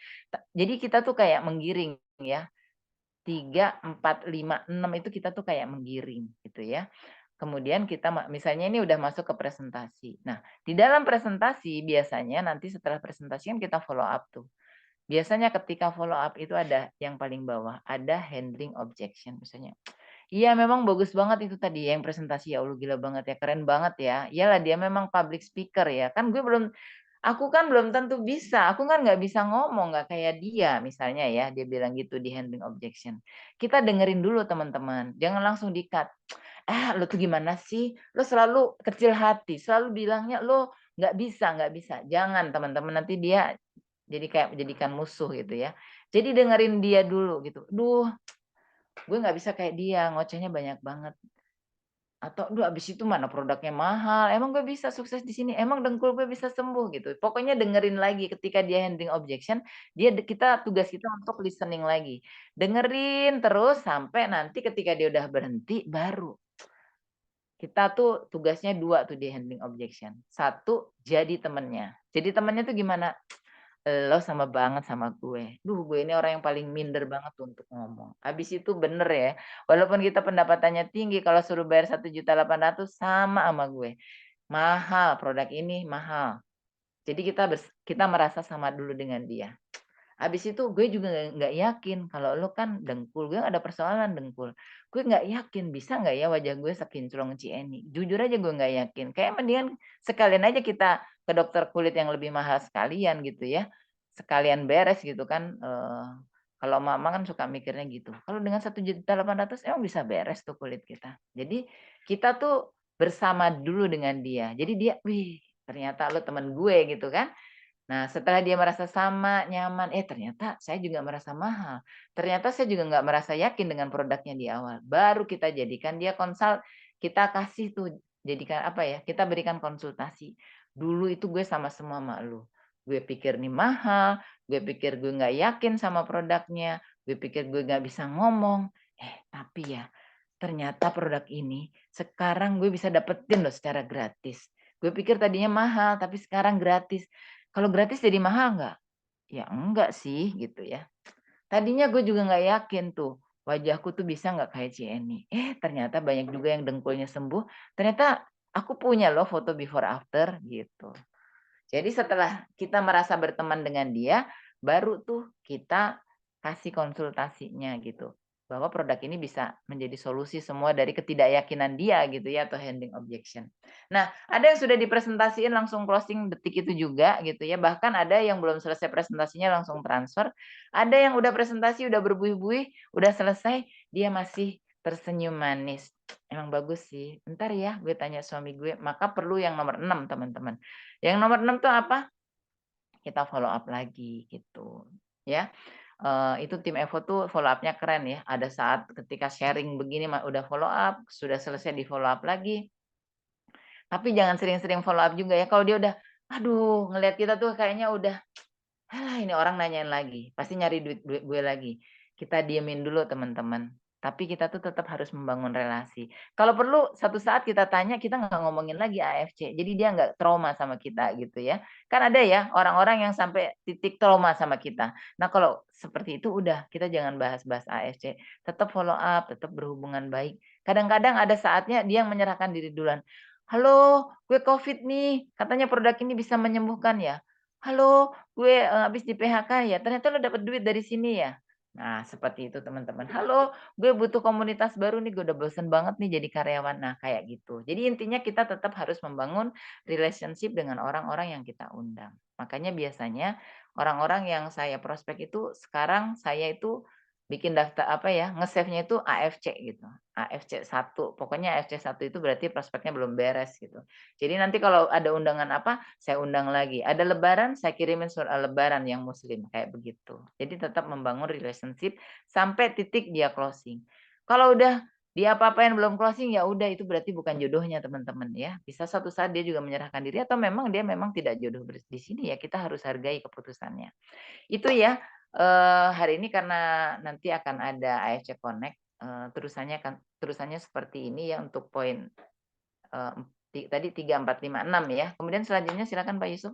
Jadi kita tuh kayak menggiring ya. 3, 4, 5, 6 itu kita tuh kayak menggiring gitu ya. Kemudian kita misalnya ini udah masuk ke presentasi. Nah, di dalam presentasi biasanya nanti setelah presentasi kan kita follow up tuh. Biasanya ketika follow up itu ada yang paling bawah, ada handling objection misalnya. Iya memang bagus banget itu tadi yang presentasi, ya Allah gila banget ya, keren banget ya. Iyalah dia memang public speaker ya, kan aku kan belum tentu bisa, aku kan nggak bisa ngomong, nggak kayak dia misalnya ya, dia bilang gitu di handling objection. Kita dengerin dulu teman-teman, jangan langsung di-cut. Lu tuh gimana sih? Lu selalu kecil hati, selalu bilangnya lu nggak bisa. Jangan teman-teman, nanti dia jadi kayak menjadikan musuh gitu ya. Jadi dengerin dia dulu gitu. Duh, gue nggak bisa kayak dia, ngocehnya banyak banget. Atau, duh abis itu mana produknya mahal, emang gue bisa sukses di sini, emang dengkul gue bisa sembuh gitu. Pokoknya dengerin lagi ketika dia handling objection, tugas kita untuk listening lagi. Dengerin terus sampai nanti ketika dia udah berhenti, baru kita tuh tugasnya 2 tuh di handling objection. 1, jadi temennya. Jadi temennya tuh gimana? Lo sama banget sama gue. Duh, gue ini orang yang paling minder banget tuh untuk ngomong. Habis itu bener ya, walaupun kita pendapatannya tinggi, kalau suruh bayar 1.800.000 sama gue. Mahal, produk ini mahal. Jadi kita merasa sama dulu dengan dia. Habis itu gue juga nggak yakin kalau lo kan dengkul, gue nggak ada persoalan dengkul. Gue nggak yakin bisa nggak ya wajah gue sekinclong Cieni. Jujur aja gue nggak yakin. Kayak mendingan sekalian aja kita ke dokter kulit yang lebih mahal sekalian gitu ya. Sekalian beres gitu kan. Kalau mama kan suka mikirnya gitu. Kalau dengan 1.800.000 emang bisa beres tuh kulit kita. Jadi kita tuh bersama dulu dengan dia. Jadi dia, wih ternyata lo teman gue gitu kan. Nah, setelah dia merasa sama, nyaman, ternyata saya juga merasa mahal. Ternyata saya juga nggak merasa yakin dengan produknya di awal. Baru kita jadikan dia kita kasih tuh, jadikan apa ya, kita berikan konsultasi. Dulu itu gue sama semua sama lu. Gue pikir nih mahal, gue pikir gue nggak yakin sama produknya, gue pikir gue nggak bisa ngomong. Tapi ya, ternyata produk ini sekarang gue bisa dapetin loh secara gratis. Gue pikir tadinya mahal, tapi sekarang gratis. Kalau gratis jadi mahal nggak? Ya enggak sih gitu ya. Tadinya gue juga nggak yakin tuh, wajahku tuh bisa nggak kayak Cieni. Ternyata banyak juga yang dengkulnya sembuh. Ternyata aku punya loh foto before after gitu. Jadi setelah kita merasa berteman dengan dia, baru tuh kita kasih konsultasinya gitu. Bahwa produk ini bisa menjadi solusi semua dari ketidakyakinan dia gitu ya, atau handling objection. Nah, ada yang sudah dipresentasiin langsung closing detik itu juga gitu ya. Bahkan ada yang belum selesai presentasinya langsung transfer. Ada yang udah presentasi, udah berbuih-buih, udah selesai, dia masih tersenyum manis. Emang bagus sih. Bentar ya, gue tanya suami gue. Maka perlu yang nomor 6 teman-teman. Yang nomor 6 tuh apa? Kita follow up lagi gitu, ya. Itu tim Evo tuh follow up-nya keren ya. Ada saat ketika sharing begini udah follow up, sudah selesai di follow up lagi. Tapi jangan sering-sering follow up juga ya. Kalau dia udah, aduh ngelihat kita tuh kayaknya udah, ini orang nanyain lagi, pasti nyari duit duit gue lagi. Kita diemin dulu teman-teman, tapi kita tuh tetap harus membangun relasi. Kalau perlu satu saat kita tanya, kita nggak ngomongin lagi AFC, jadi dia nggak trauma sama kita gitu ya. Kan ada ya orang-orang yang sampai titik trauma sama kita. Nah kalau seperti itu udah, kita jangan bahas-bahas AFC, tetap follow up, tetap berhubungan baik. Kadang-kadang ada saatnya dia yang menyerahkan diri duluan. "Halo, gue Covid nih, katanya produk ini bisa menyembuhkan ya?" "Halo, gue, habis di-PHK ya, ternyata lo dapat duit dari sini ya?" Nah, seperti itu teman-teman. "Halo, gue butuh komunitas baru nih, gue udah bosen banget nih jadi karyawan." Nah, kayak gitu. Jadi intinya kita tetap harus membangun relationship dengan orang-orang yang kita undang. Makanya biasanya orang-orang yang saya prospek itu sekarang saya itu bikin daftar apa ya, nge-save-nya itu AFC gitu, AFC 1. Pokoknya AFC 1 itu berarti prospeknya belum beres gitu. Jadi nanti kalau ada undangan apa, saya undang lagi. Ada lebaran, saya kirimin surat lebaran yang muslim, kayak begitu. Jadi tetap membangun relationship sampai titik dia closing. Kalau udah Dia apa-apain belum closing, ya udah itu berarti bukan jodohnya teman-teman ya. Bisa suatu saat dia juga menyerahkan diri atau memang dia memang tidak jodoh di sini ya, kita harus hargai keputusannya. Itu ya, hari ini karena nanti akan ada AFC Connect, terusannya seperti ini ya untuk poin, tadi 3, 4, 5, 6 ya. Kemudian selanjutnya silakan Pak Yusuf.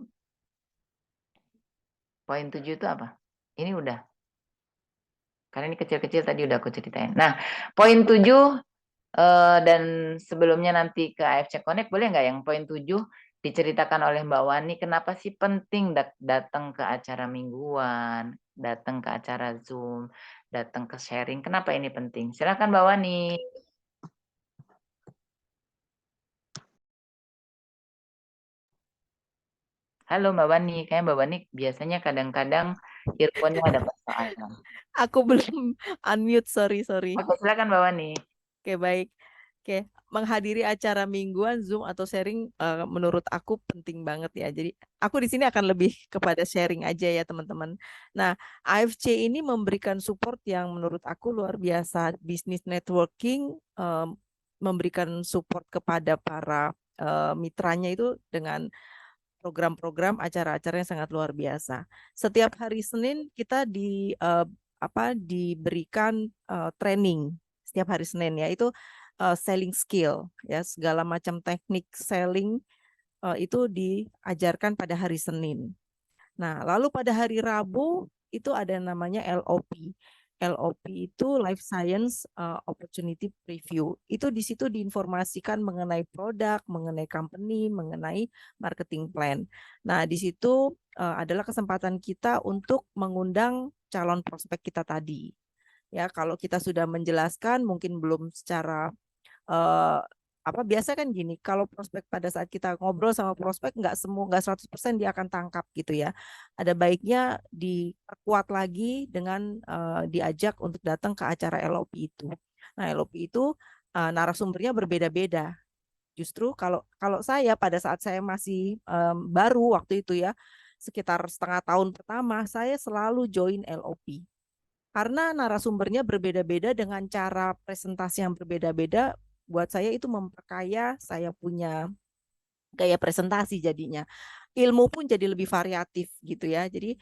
Poin 7 itu apa? Ini udah. Karena ini kecil-kecil tadi udah aku ceritain. Nah, poin 7 dan sebelumnya nanti ke AFC Connect, boleh nggak yang poin 7 diceritakan oleh Mbak Wani kenapa sih penting datang ke acara mingguan, datang ke acara Zoom, datang ke sharing, kenapa ini penting? Silakan Mbak Wani. Halo Mbak Wani, kayaknya Mbak Wani biasanya kadang-kadang earphone-nya ada persoalan. Aku belum unmute, sorry. Oke, silakan Mbak Wani. Oke, baik. Oke, menghadiri acara mingguan Zoom atau sharing menurut aku penting banget ya. Jadi aku di sini akan lebih kepada sharing aja ya teman-teman. Nah, AFC ini memberikan support yang menurut aku luar biasa. Business networking memberikan support kepada para mitranya itu dengan program-program acara-acara yang sangat luar biasa. Setiap hari Senin kita diberikan training setiap hari Senin ya, itu selling skill ya, segala macam teknik selling itu diajarkan pada hari Senin. Nah, lalu pada hari Rabu itu ada namanya LOP. LOP itu Life Science Opportunity Preview. Itu di situ diinformasikan mengenai produk, mengenai company, mengenai marketing plan. Nah, di situ adalah kesempatan kita untuk mengundang calon prospek kita tadi. Ya, kalau kita sudah menjelaskan mungkin belum secara biasa kan gini, kalau prospek pada saat kita ngobrol sama prospek nggak 100% dia akan tangkap gitu ya. Ada baiknya diperkuat lagi dengan diajak untuk datang ke acara LOP itu. Nah, LOP itu narasumbernya berbeda-beda. Justru kalau kalau saya pada saat saya masih baru waktu itu ya, sekitar setengah tahun pertama saya selalu join LOP. Karena narasumbernya berbeda-beda dengan cara presentasi yang berbeda-beda, buat saya itu memperkaya saya punya gaya presentasi jadinya. Ilmu pun jadi lebih variatif gitu ya. Jadi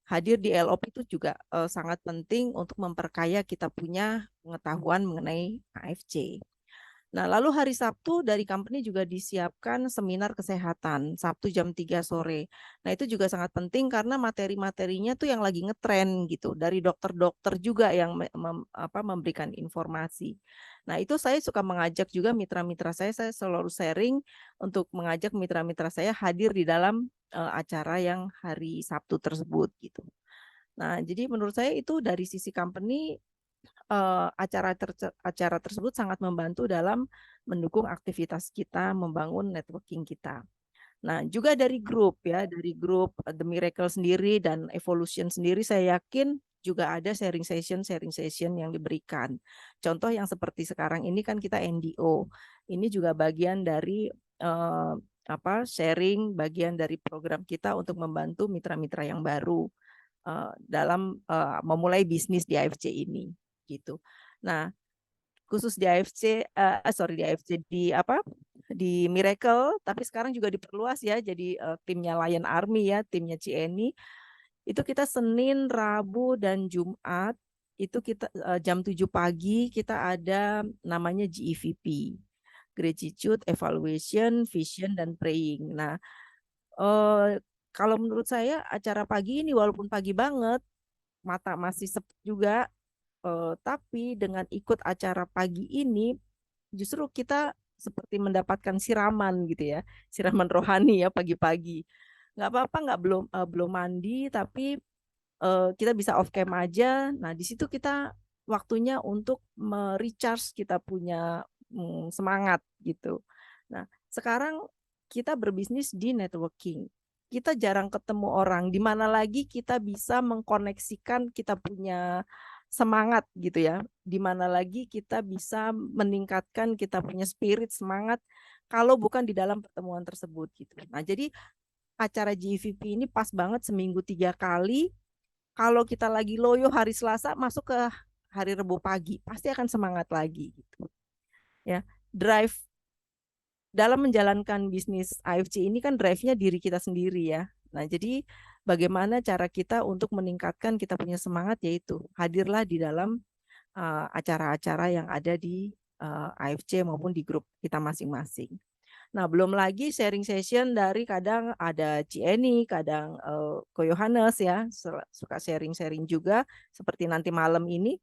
hadir di LOP itu juga sangat penting untuk memperkaya kita punya pengetahuan mengenai AFC. Nah, lalu hari Sabtu dari company juga disiapkan seminar kesehatan, Sabtu jam 3 sore. Nah, itu juga sangat penting karena materi-materinya tuh yang lagi ngetren gitu. Dari dokter-dokter juga yang memberikan informasi. Nah, itu saya suka mengajak juga mitra-mitra saya selalu sharing untuk mengajak mitra-mitra saya hadir di dalam acara yang hari Sabtu tersebut gitu. Nah, jadi menurut saya itu dari sisi company acara tersebut sangat membantu dalam mendukung aktivitas kita, membangun networking kita. Nah, juga dari grup ya, dari grup The Miracle sendiri dan Evolution sendiri saya yakin juga ada sharing session yang diberikan. Contoh yang seperti sekarang ini kan kita NDO. Ini juga bagian dari sharing, bagian dari program kita untuk membantu mitra-mitra yang baru dalam memulai bisnis di AFC ini gitu. Nah, khusus di AFC di AFC di Miracle, tapi sekarang juga diperluas ya jadi timnya Lion Army ya, timnya Cieni. Itu kita Senin, Rabu dan Jumat itu kita jam 7 pagi kita ada namanya GEVP. Gratitude, Evaluation, Vision dan Praying. Nah, kalau menurut saya acara pagi ini walaupun pagi banget, mata masih sepet juga, tapi dengan ikut acara pagi ini justru kita seperti mendapatkan siraman gitu ya, siraman rohani ya pagi-pagi. Nggak apa-apa, nggak belum mandi, tapi kita bisa off cam aja. Nah, di situ kita waktunya untuk recharge kita punya semangat gitu. Nah, sekarang kita berbisnis di networking. Kita jarang ketemu orang, di mana lagi kita bisa mengkoneksikan kita punya semangat gitu ya. Di mana lagi kita bisa meningkatkan kita punya spirit semangat kalau bukan di dalam pertemuan tersebut gitu. Nah, jadi acara GVP ini pas banget seminggu 3 kali. Kalau kita lagi loyo hari Selasa masuk ke hari Rabu pagi, pasti akan semangat lagi gitu. Ya, drive dalam menjalankan bisnis AFC ini kan drive-nya diri kita sendiri ya. Nah, jadi bagaimana cara kita untuk meningkatkan kita punya semangat, yaitu hadirlah di dalam acara-acara yang ada di AFC maupun di grup kita masing-masing. Nah, belum lagi sharing session dari kadang ada Cieni, kadang Ko Yohanes ya, suka sharing-sharing juga seperti nanti malam ini.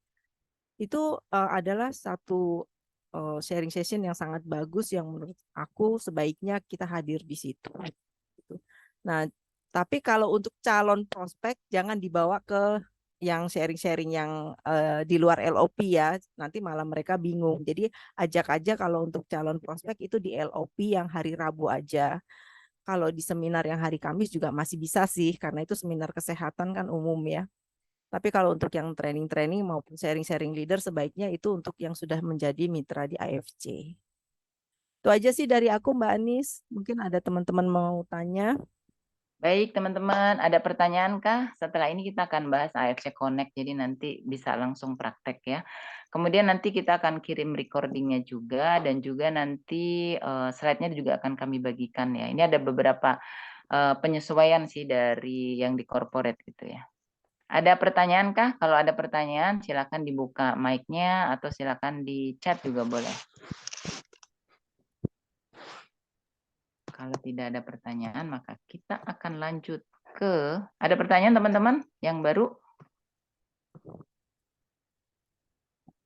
Itu adalah satu sharing session yang sangat bagus yang menurut aku sebaiknya kita hadir di situ. Gitu. Nah, tapi kalau untuk calon prospek jangan dibawa ke yang sharing-sharing yang di luar LOP ya, nanti malah mereka bingung. Jadi ajak aja kalau untuk calon prospek itu di LOP yang hari Rabu aja. Kalau di seminar yang hari Kamis juga masih bisa sih, karena itu seminar kesehatan kan umum ya. Tapi kalau untuk yang training-training maupun sharing-sharing leader sebaiknya itu untuk yang sudah menjadi mitra di AFC. Itu aja sih dari aku Mbak Anis. Mungkin ada teman-teman mau tanya. Baik, teman-teman, ada pertanyaan kah? Setelah ini kita akan bahas AFC Connect, jadi nanti bisa langsung praktek ya. Kemudian nanti kita akan kirim recordingnya juga, dan juga nanti slide-nya juga akan kami bagikan ya. Ini ada beberapa penyesuaian sih dari yang di corporate gitu ya. Ada pertanyaan kah? Kalau ada pertanyaan, silakan dibuka mic-nya atau silakan di chat juga boleh. Kalau tidak ada pertanyaan, maka kita akan lanjut ke... Ada pertanyaan teman-teman yang baru?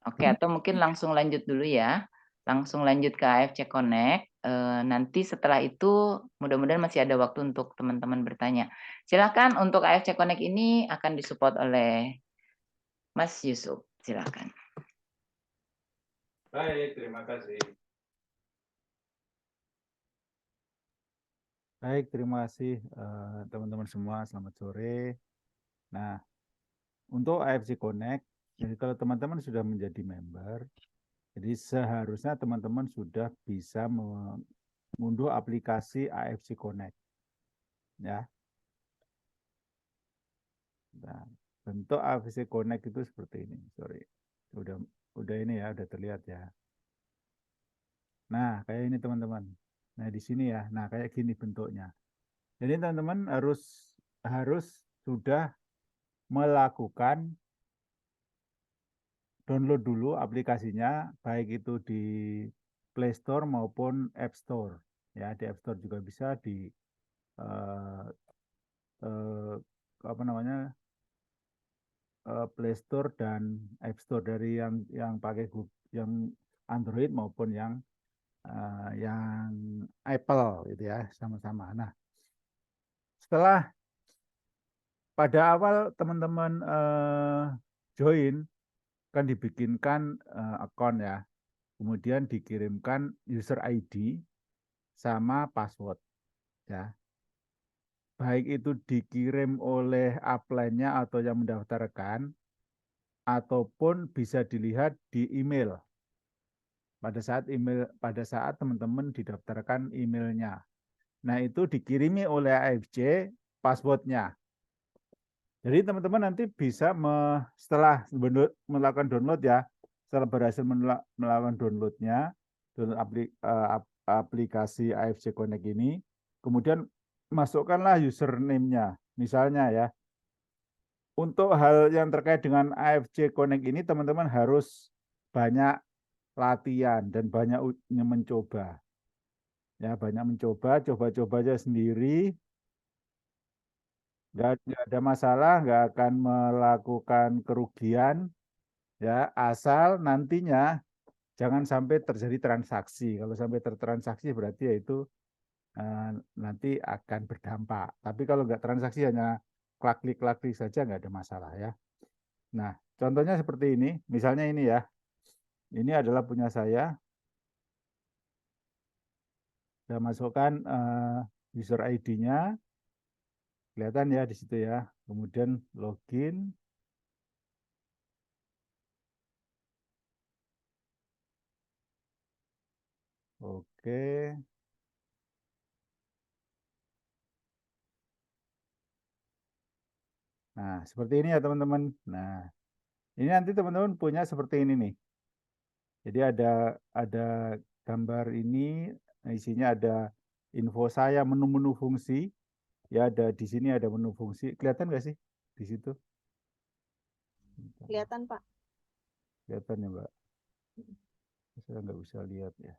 Oke, atau mungkin langsung lanjut dulu ya. Langsung lanjut ke AFC Connect. Nanti setelah itu mudah-mudahan masih ada waktu untuk teman-teman bertanya. Silakan, untuk AFC Connect ini akan disupport oleh Mas Yusuf. Silakan. Baik, terima kasih. Baik, terima kasih teman-teman semua. Selamat sore. Nah, untuk AFC Connect, jadi kalau teman-teman sudah menjadi member, jadi seharusnya teman-teman sudah bisa mengunduh aplikasi AFC Connect. Ya. Nah, bentuk AFC Connect itu seperti ini. Sorry. Udah ini ya, udah terlihat ya. Nah, kayak ini teman-teman. Nah, di sini ya. Nah, kayak gini bentuknya. Jadi teman-teman harus sudah melakukan download dulu aplikasinya, baik itu di Play Store maupun App Store. Ya, di App Store juga bisa, di eh, eh, apa namanya, Play Store dan App Store, dari yang pakai Google, yang Android maupun yang Apple gitu ya, sama-sama. Nah, setelah pada awal teman-teman join, kan dibikinkan account ya, kemudian dikirimkan user ID sama password ya. Baik itu dikirim oleh upline-nya atau yang mendaftarkan, ataupun bisa dilihat di email. Pada saat teman-teman didaftarkan emailnya. Nah, itu dikirimi oleh AFC passwordnya. Jadi teman-teman nanti bisa setelah melakukan download ya, setelah berhasil melakukan downloadnya, download aplikasi AFC Connect ini, kemudian masukkanlah username-nya. Misalnya ya, untuk hal yang terkait dengan AFC Connect ini, teman-teman harus banyak latihan dan banyak mencoba. Ya, banyak mencoba, coba-coba aja sendiri. Nggak ada masalah, nggak akan melakukan kerugian, ya, asal nantinya jangan sampai terjadi transaksi. Kalau sampai tertransaksi berarti ya itu nanti akan berdampak. Tapi kalau nggak transaksi, hanya klik-klik saja, nggak ada masalah ya. Nah, contohnya seperti ini. Misalnya ini ya. Ini adalah punya saya. Saya masukkan user ID-nya. Kelihatan ya di situ ya. Kemudian login. Oke. Nah, seperti ini ya teman-teman. Nah, ini nanti teman-teman punya seperti ini nih. Jadi ada gambar ini, isinya ada info saya, menu-menu fungsi. Ya ada di sini ada menu fungsi. Kelihatan nggak sih di situ? Kelihatan, Pak. Kelihatan ya, Mbak? Saya nggak bisa lihat ya.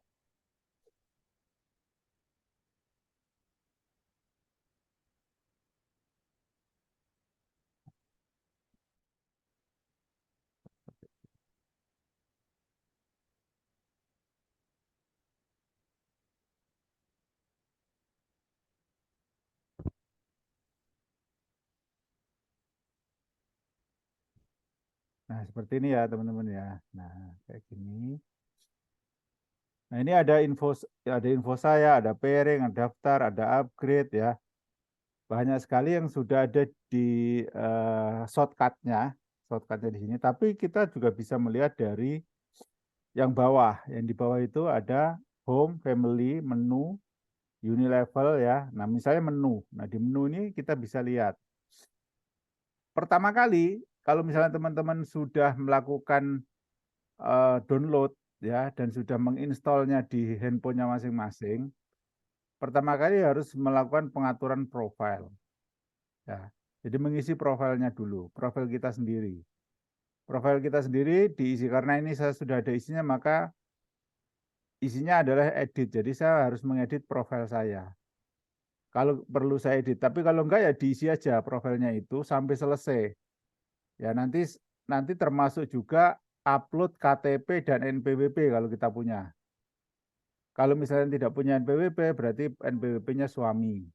Nah, seperti ini ya, teman-teman ya. Nah, kayak gini. Nah, ini ada info saya, ada pairing, ada daftar, ada upgrade ya. Banyak sekali yang sudah ada di shortcutnya di sini. Tapi kita juga bisa melihat dari yang bawah. Yang di bawah itu ada home, family, menu, unilevel ya. Nah, misalnya menu. Nah, di menu ini kita bisa lihat. Pertama kali, kalau misalnya teman-teman sudah melakukan download ya dan sudah menginstalnya di handphonenya masing-masing, pertama kali harus melakukan pengaturan profil. Ya. Jadi mengisi profilnya dulu, profil kita sendiri. Profil kita sendiri diisi karena ini saya sudah ada isinya, maka isinya adalah edit. Jadi saya harus mengedit profil saya. Kalau perlu saya edit, tapi kalau enggak ya diisi aja profilnya itu sampai selesai. Ya nanti termasuk juga upload KTP dan NPWP kalau kita punya. Kalau misalnya tidak punya NPWP berarti NPWP-nya suami.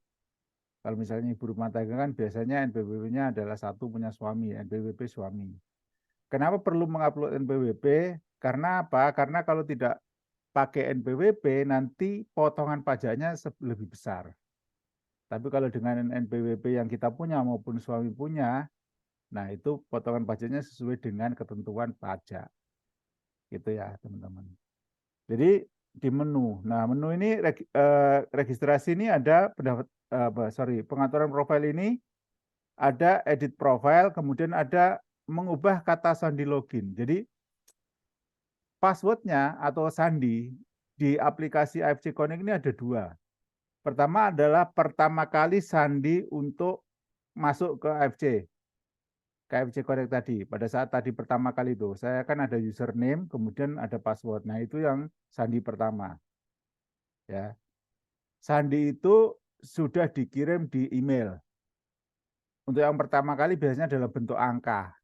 Kalau misalnya ibu rumah tangga kan biasanya NPWP-nya adalah satu punya suami, NPWP suami. Kenapa perlu mengupload NPWP? Karena apa? Karena kalau tidak pakai NPWP nanti potongan pajaknya lebih besar. Tapi kalau dengan NPWP yang kita punya maupun suami punya, nah itu potongan pajaknya sesuai dengan ketentuan pajak. Gitu ya teman-teman. Jadi di menu. Nah menu ini registrasi ini ada pengaturan profil ini ada edit profile, kemudian ada mengubah kata sandi login. Jadi passwordnya atau sandi di aplikasi AFC Connect ini ada dua. Pertama adalah pertama kali sandi untuk masuk ke AFC Connect tadi. Pada saat tadi pertama kali itu, saya kan ada username, kemudian ada password. Nah itu yang sandi pertama. Ya, sandi itu sudah dikirim di email. Untuk yang pertama kali biasanya dalam bentuk angka.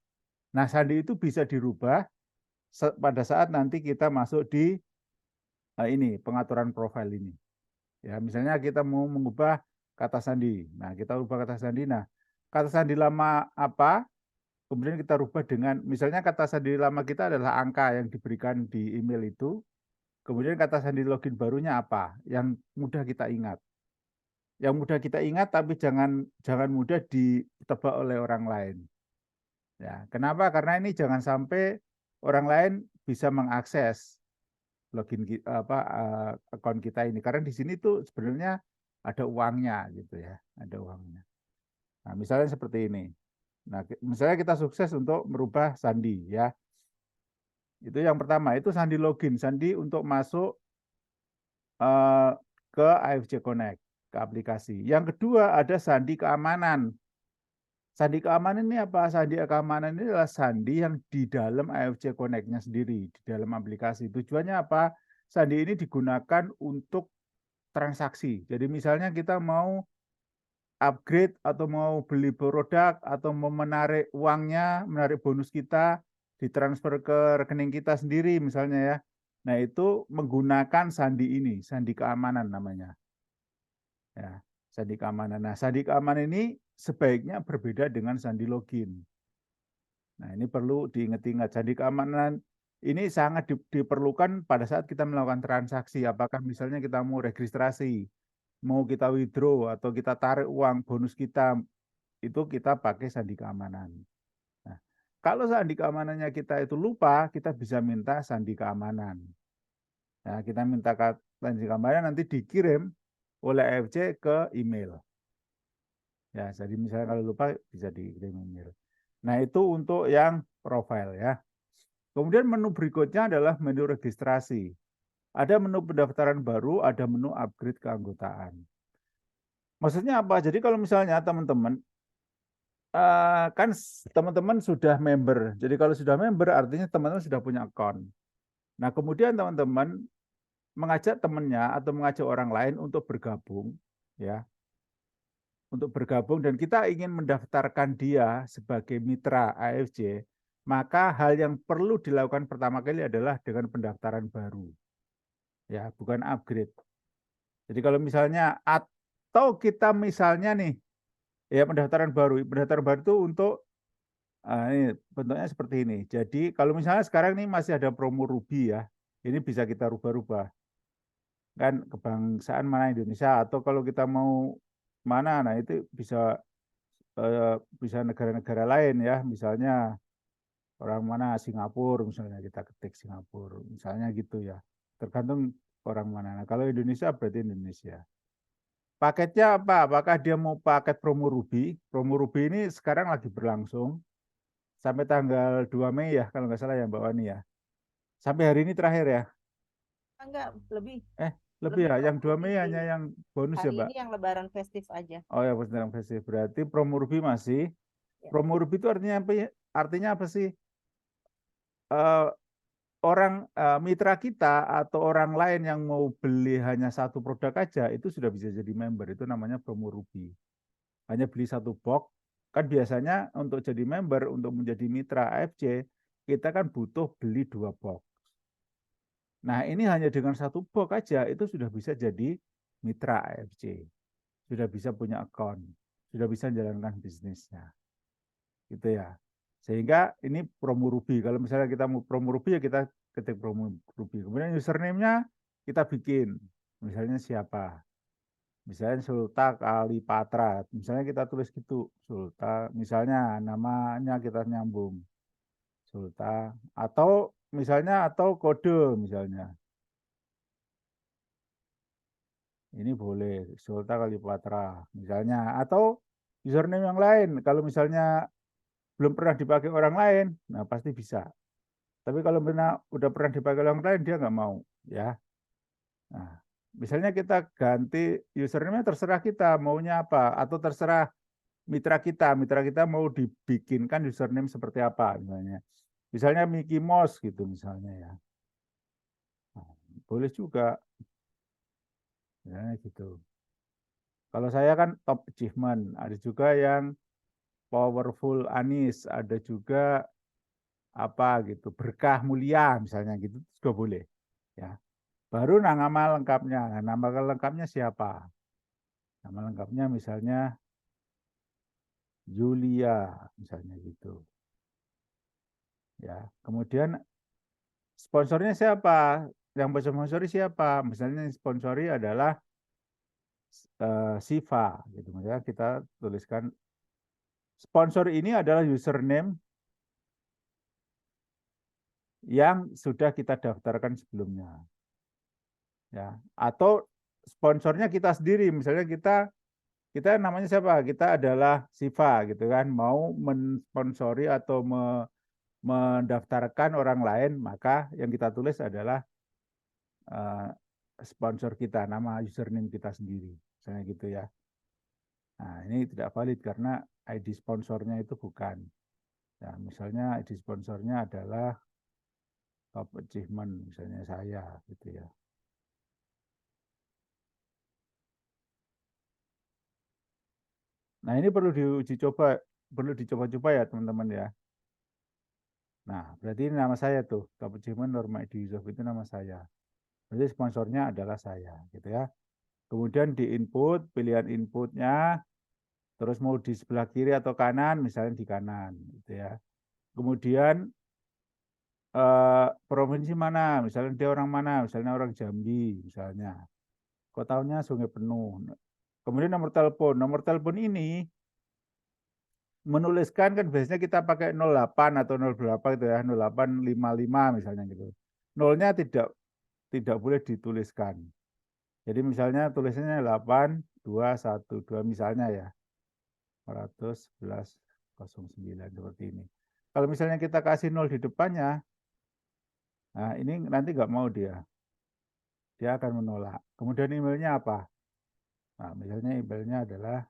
Nah, sandi itu bisa dirubah pada saat nanti kita masuk di ini pengaturan profil ini. Ya, misalnya kita mau mengubah kata sandi. Nah, kita ubah kata sandi. Nah, kata sandi lama apa? Kemudian kita rubah dengan misalnya kata sandi lama kita adalah angka yang diberikan di email itu. Kemudian kata sandi login barunya apa? Yang mudah kita ingat. Yang mudah kita ingat tapi jangan mudah ditebak oleh orang lain. Ya, kenapa? Karena ini jangan sampai orang lain bisa mengakses login akun kita ini. Karena di sini tuh sebenarnya ada uangnya gitu ya, ada uangnya. Nah, misalnya seperti ini. Nah, misalnya kita sukses untuk merubah sandi ya. Itu yang pertama, itu sandi login, sandi untuk masuk ke AFC Connect, ke aplikasi. Yang kedua ada sandi keamanan. Sandi keamanan ini apa? Sandi keamanan ini adalah sandi yang di dalam AFC Connect-nya sendiri, di dalam aplikasi. Tujuannya apa? Sandi ini digunakan untuk transaksi. Jadi misalnya kita mau upgrade atau mau beli produk atau mau menarik uangnya, menarik bonus kita, ditransfer ke rekening kita sendiri misalnya ya. Nah itu menggunakan sandi ini, sandi keamanan namanya. Ya, sandi keamanan. Nah sandi keamanan ini sebaiknya berbeda dengan sandi login. Nah, ini perlu diingat-ingat. Sandi keamanan ini sangat diperlukan pada saat kita melakukan transaksi. Apakah misalnya kita mau registrasi, mau kita withdraw, atau kita tarik uang bonus kita, itu kita pakai sandi keamanan. Nah, kalau sandi keamanannya kita itu lupa, kita bisa minta sandi keamanan. Nah, kita minta sandi keamanan nanti dikirim oleh AFC ke email. Ya, jadi misalnya kalau lupa bisa dikirim email. Nah, itu untuk yang profile ya. Kemudian menu berikutnya adalah menu registrasi. Ada menu pendaftaran baru, ada menu upgrade keanggotaan. Maksudnya apa? Jadi kalau misalnya teman-teman kan teman-teman sudah member. Jadi kalau sudah member artinya teman-teman sudah punya account. Nah, kemudian teman-teman mengajak temannya atau mengajak orang lain untuk bergabung, ya, untuk bergabung dan kita ingin mendaftarkan dia sebagai mitra AFC, maka hal yang perlu dilakukan pertama kali adalah dengan pendaftaran baru, ya, bukan upgrade. Jadi kalau misalnya atau kita misalnya nih, ya pendaftaran baru itu untuk ini bentuknya seperti ini. Jadi kalau misalnya sekarang ini masih ada promo Ruby ya, ini bisa kita rubah-rubah. Kan kebangsaan mana Indonesia atau kalau kita mau mana, nah itu bisa bisa negara-negara lain ya, misalnya orang mana Singapura misalnya kita ketik Singapura, misalnya gitu ya. Tergantung orang mana. Nah, kalau Indonesia berarti Indonesia. Paketnya apa? Apakah dia mau paket promo Ruby? Promo Ruby ini sekarang lagi berlangsung sampai tanggal 2 Mei ya, kalau nggak salah ya Mbak Wani ya. Sampai hari ini terakhir ya. Enggak, lebih Eh, lebih lebih ya. Yang promo 2 Ruby Mei hanya sih. yang bonus ya, Hari Mbak. ini yang Lebaran festif aja. Oh ya, sedang festif. Berarti promo Ruby masih. Ya. Promo Ruby itu artinya apa ya? Artinya apa sih? Eh, orang mitra kita atau orang lain yang mau beli hanya satu produk aja itu sudah bisa jadi member. Itu namanya promo Ruby. Hanya beli satu box. Kan biasanya untuk jadi member, untuk menjadi mitra AFC, kita kan butuh beli 2 box. Nah, ini hanya dengan satu box aja itu sudah bisa jadi mitra AFC. Sudah bisa punya account, sudah bisa menjalankan bisnisnya. Gitu ya. Sehingga ini promo Ruby. Kalau misalnya kita mau promo Ruby ya kita ketik promo Ruby. Kemudian username-nya kita bikin. Misalnya siapa? Misalnya Sulta Kalipatra. Misalnya kita tulis gitu. Sulta, misalnya namanya kita nyambung. Sulta atau misalnya atau kode misalnya. Ini boleh Sulta Kalipatra misalnya atau username yang lain. Kalau misalnya belum pernah dipakai orang lain, nah pasti bisa. Tapi kalau benar udah pernah dipakai orang lain dia nggak mau, ya. Nah, misalnya kita ganti username terserah kita maunya apa atau terserah mitra kita mau dibikinkan username seperti apa misalnya. Misalnya Mickey Mouse gitu misalnya ya. Nah, boleh juga, misalnya gitu. Kalau saya kan top achievement, ada juga yang powerful Anis, ada juga apa gitu berkah mulia misalnya gitu juga boleh ya. Baru nama lengkapnya. Nah, nama lengkapnya siapa? Nama lengkapnya misalnya Julia, misalnya gitu. Ya, kemudian sponsornya siapa? Yang sponsori siapa? Misalnya yang sponsori adalah Siva, gitu. Misalnya kita tuliskan sponsor ini adalah username yang sudah kita daftarkan sebelumnya. Ya, atau sponsornya kita sendiri, misalnya kita namanya siapa? Kita adalah Siva gitu kan, mau mensponsori atau mendaftarkan orang lain, maka yang kita tulis adalah uh, sponsor kita, nama username kita sendiri, misalnya gitu ya. Nah, ini tidak valid karena ID sponsornya itu bukan. Ya, misalnya ID sponsornya adalah top achievement, misalnya saya, gitu ya. Nah, ini perlu dicoba-coba ya teman-teman ya. Nah, berarti ini nama saya tuh, top achievement Norma ID Yusuf itu nama saya. Berarti sponsornya adalah saya, gitu ya. Kemudian di input, pilihan inputnya, terus mau di sebelah kiri atau kanan, misalnya di kanan, gitu ya. Kemudian provinsi mana, misalnya dia orang mana, misalnya orang Jambi, misalnya. Kok tahunnya Sungai Penuh. Kemudian nomor telepon ini menuliskan kan biasanya kita pakai 08 atau 08 gitu ya, 0855 misalnya gitu. Nolnya tidak boleh dituliskan. Jadi misalnya tulisannya 8212 misalnya ya. 41109 seperti ini. Kalau misalnya kita kasih 0 di depannya, Nah, ini nanti nggak mau dia. Dia akan menolak. Kemudian emailnya apa? Nah, misalnya emailnya adalah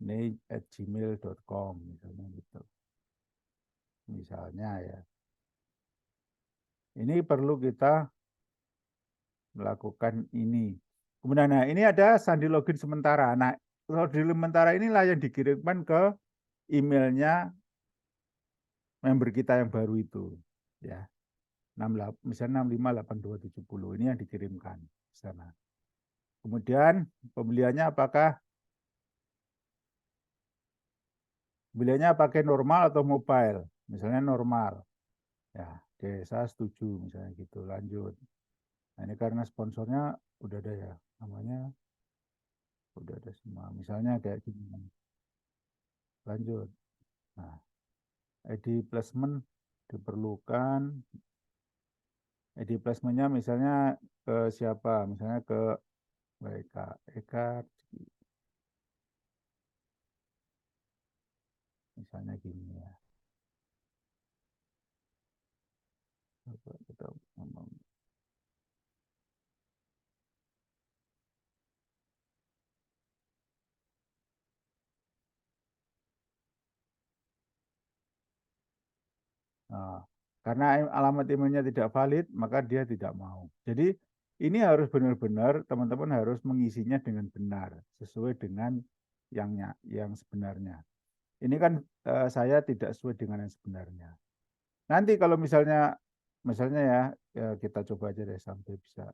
nei@gmail.com misalnya gitu. Misalnya ya. Ini perlu kita melakukan ini. Kemudian nah ini ada sandi login sementara. Nah, login sementara inilah yang dikirimkan ke emailnya member kita yang baru itu. Ya. 68, misalnya 658270 ini yang dikirimkan ke sana. Kemudian pembeliannya apakah pembeliannya pakai normal atau mobile? Misalnya normal. Ya, oke, saya setuju misalnya gitu. Lanjut. Nah, ini karena sponsornya udah ada ya, namanya udah ada semua. Misalnya kayak gini. Lanjut. Nah, ID placement diperlukan. ID placementnya misalnya ke siapa? Misalnya ke Eka. Eka, misalnya gini ya. Coba kita ngomong. Nah, karena alamat emailnya tidak valid, maka dia tidak mau. Jadi ini harus benar-benar teman-teman harus mengisinya dengan benar, sesuai dengan yang sebenarnya. Ini kan saya tidak sesuai dengan yang sebenarnya. Nanti kalau misalnya ya kita coba aja deh sampai bisa.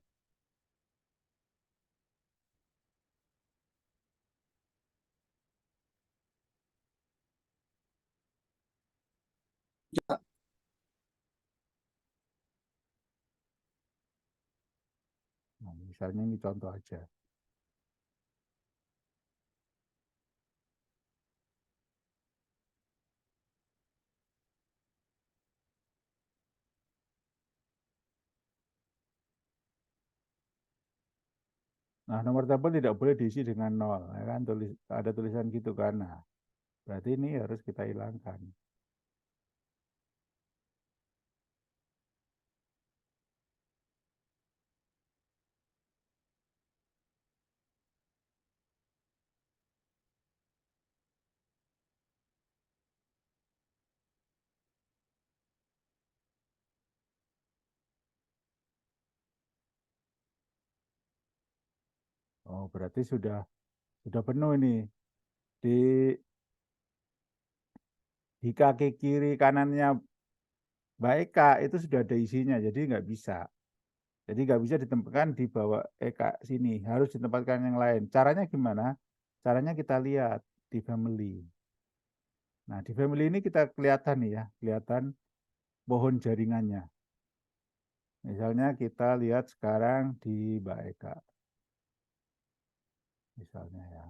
Nah, misalnya ini contoh aja. Nah, nomor telepon tidak boleh diisi dengan nol, ya kan? Ada tulisan gitu kan. Nah, berarti ini harus kita hilangkan. Oh, berarti sudah penuh ini. Di di kaki kiri kanannya Mbak Eka itu sudah ada isinya, jadi nggak bisa. Jadi nggak bisa ditempatkan di bawah Eka sini, harus ditempatkan yang lain. Caranya gimana? Caranya kita lihat di family. Nah, di family ini kita kelihatan nih ya, kelihatan pohon jaringannya. Misalnya kita lihat sekarang di Mbak Eka, misalnya ya.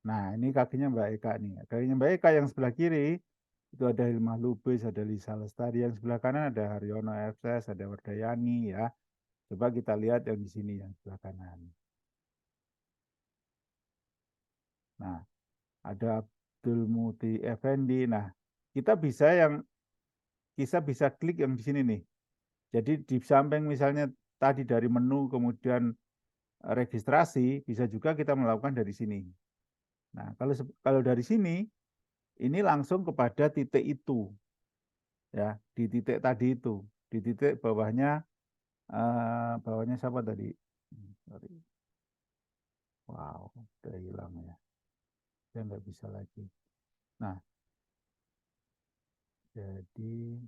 Nah, ini kakinya Mbak Eka nih. Kakinya Mbak Eka yang sebelah kiri itu ada Hilmah Lubis, ada Lisa Lestari. Yang sebelah kanan ada Haryono FS, ada Wardayani ya. Coba kita lihat yang di sini yang sebelah kanan. Nah, ada Abdul Muti Effendi. Nah, kita bisa klik yang di sini nih. Jadi di samping misalnya tadi dari menu kemudian registrasi, bisa juga kita melakukan dari sini. Nah, kalau dari sini ini langsung kepada titik itu. Ya, di titik tadi itu, di titik bawahnya siapa tadi? Sorry. Wow, udah hilang ya. Saya nggak bisa lagi. Nah, jadi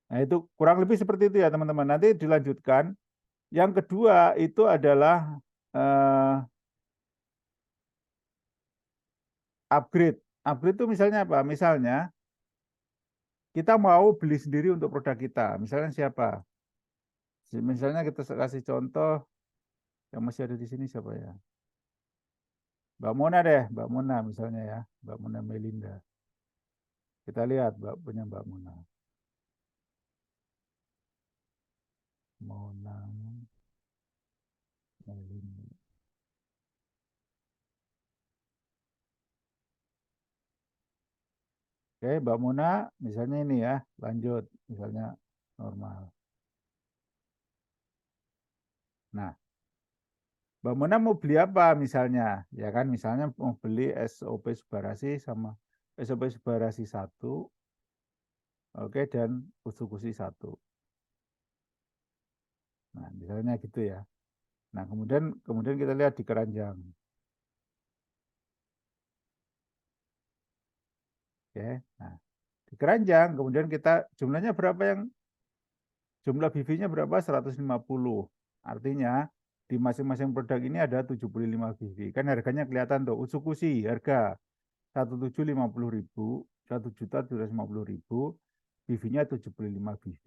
nah itu kurang lebih seperti itu ya teman-teman. Nanti dilanjutkan. Yang kedua itu adalah eh, upgrade. Upgrade itu misalnya apa? Misalnya kita mau beli sendiri untuk produk kita. Misalnya siapa? Misalnya kita kasih contoh yang masih ada di sini siapa ya? Mbak Mona deh, Mbak Mona misalnya ya, Mbak Mona Melinda. Kita lihat punya Mbak Mona. Mona Melinda. Oke, Mbak Mona misalnya ini ya, lanjut misalnya normal. Nah, Mbak Mona mau beli apa misalnya? Ya kan, misalnya mau beli SOP Subarasi sama SOP Subarasi 1, oke, dan Usukusi 1. Nah, misalnya gitu ya. Nah, kemudian kita lihat di keranjang. Oke. Nah, di keranjang kemudian kita jumlahnya berapa yang jumlah BV-nya berapa? 150. Artinya di masing-masing produk ini ada 75 BV. Kan harganya kelihatan tuh. Usukusi harga 1.750.000, 1.750.000, BV-nya 75 BV.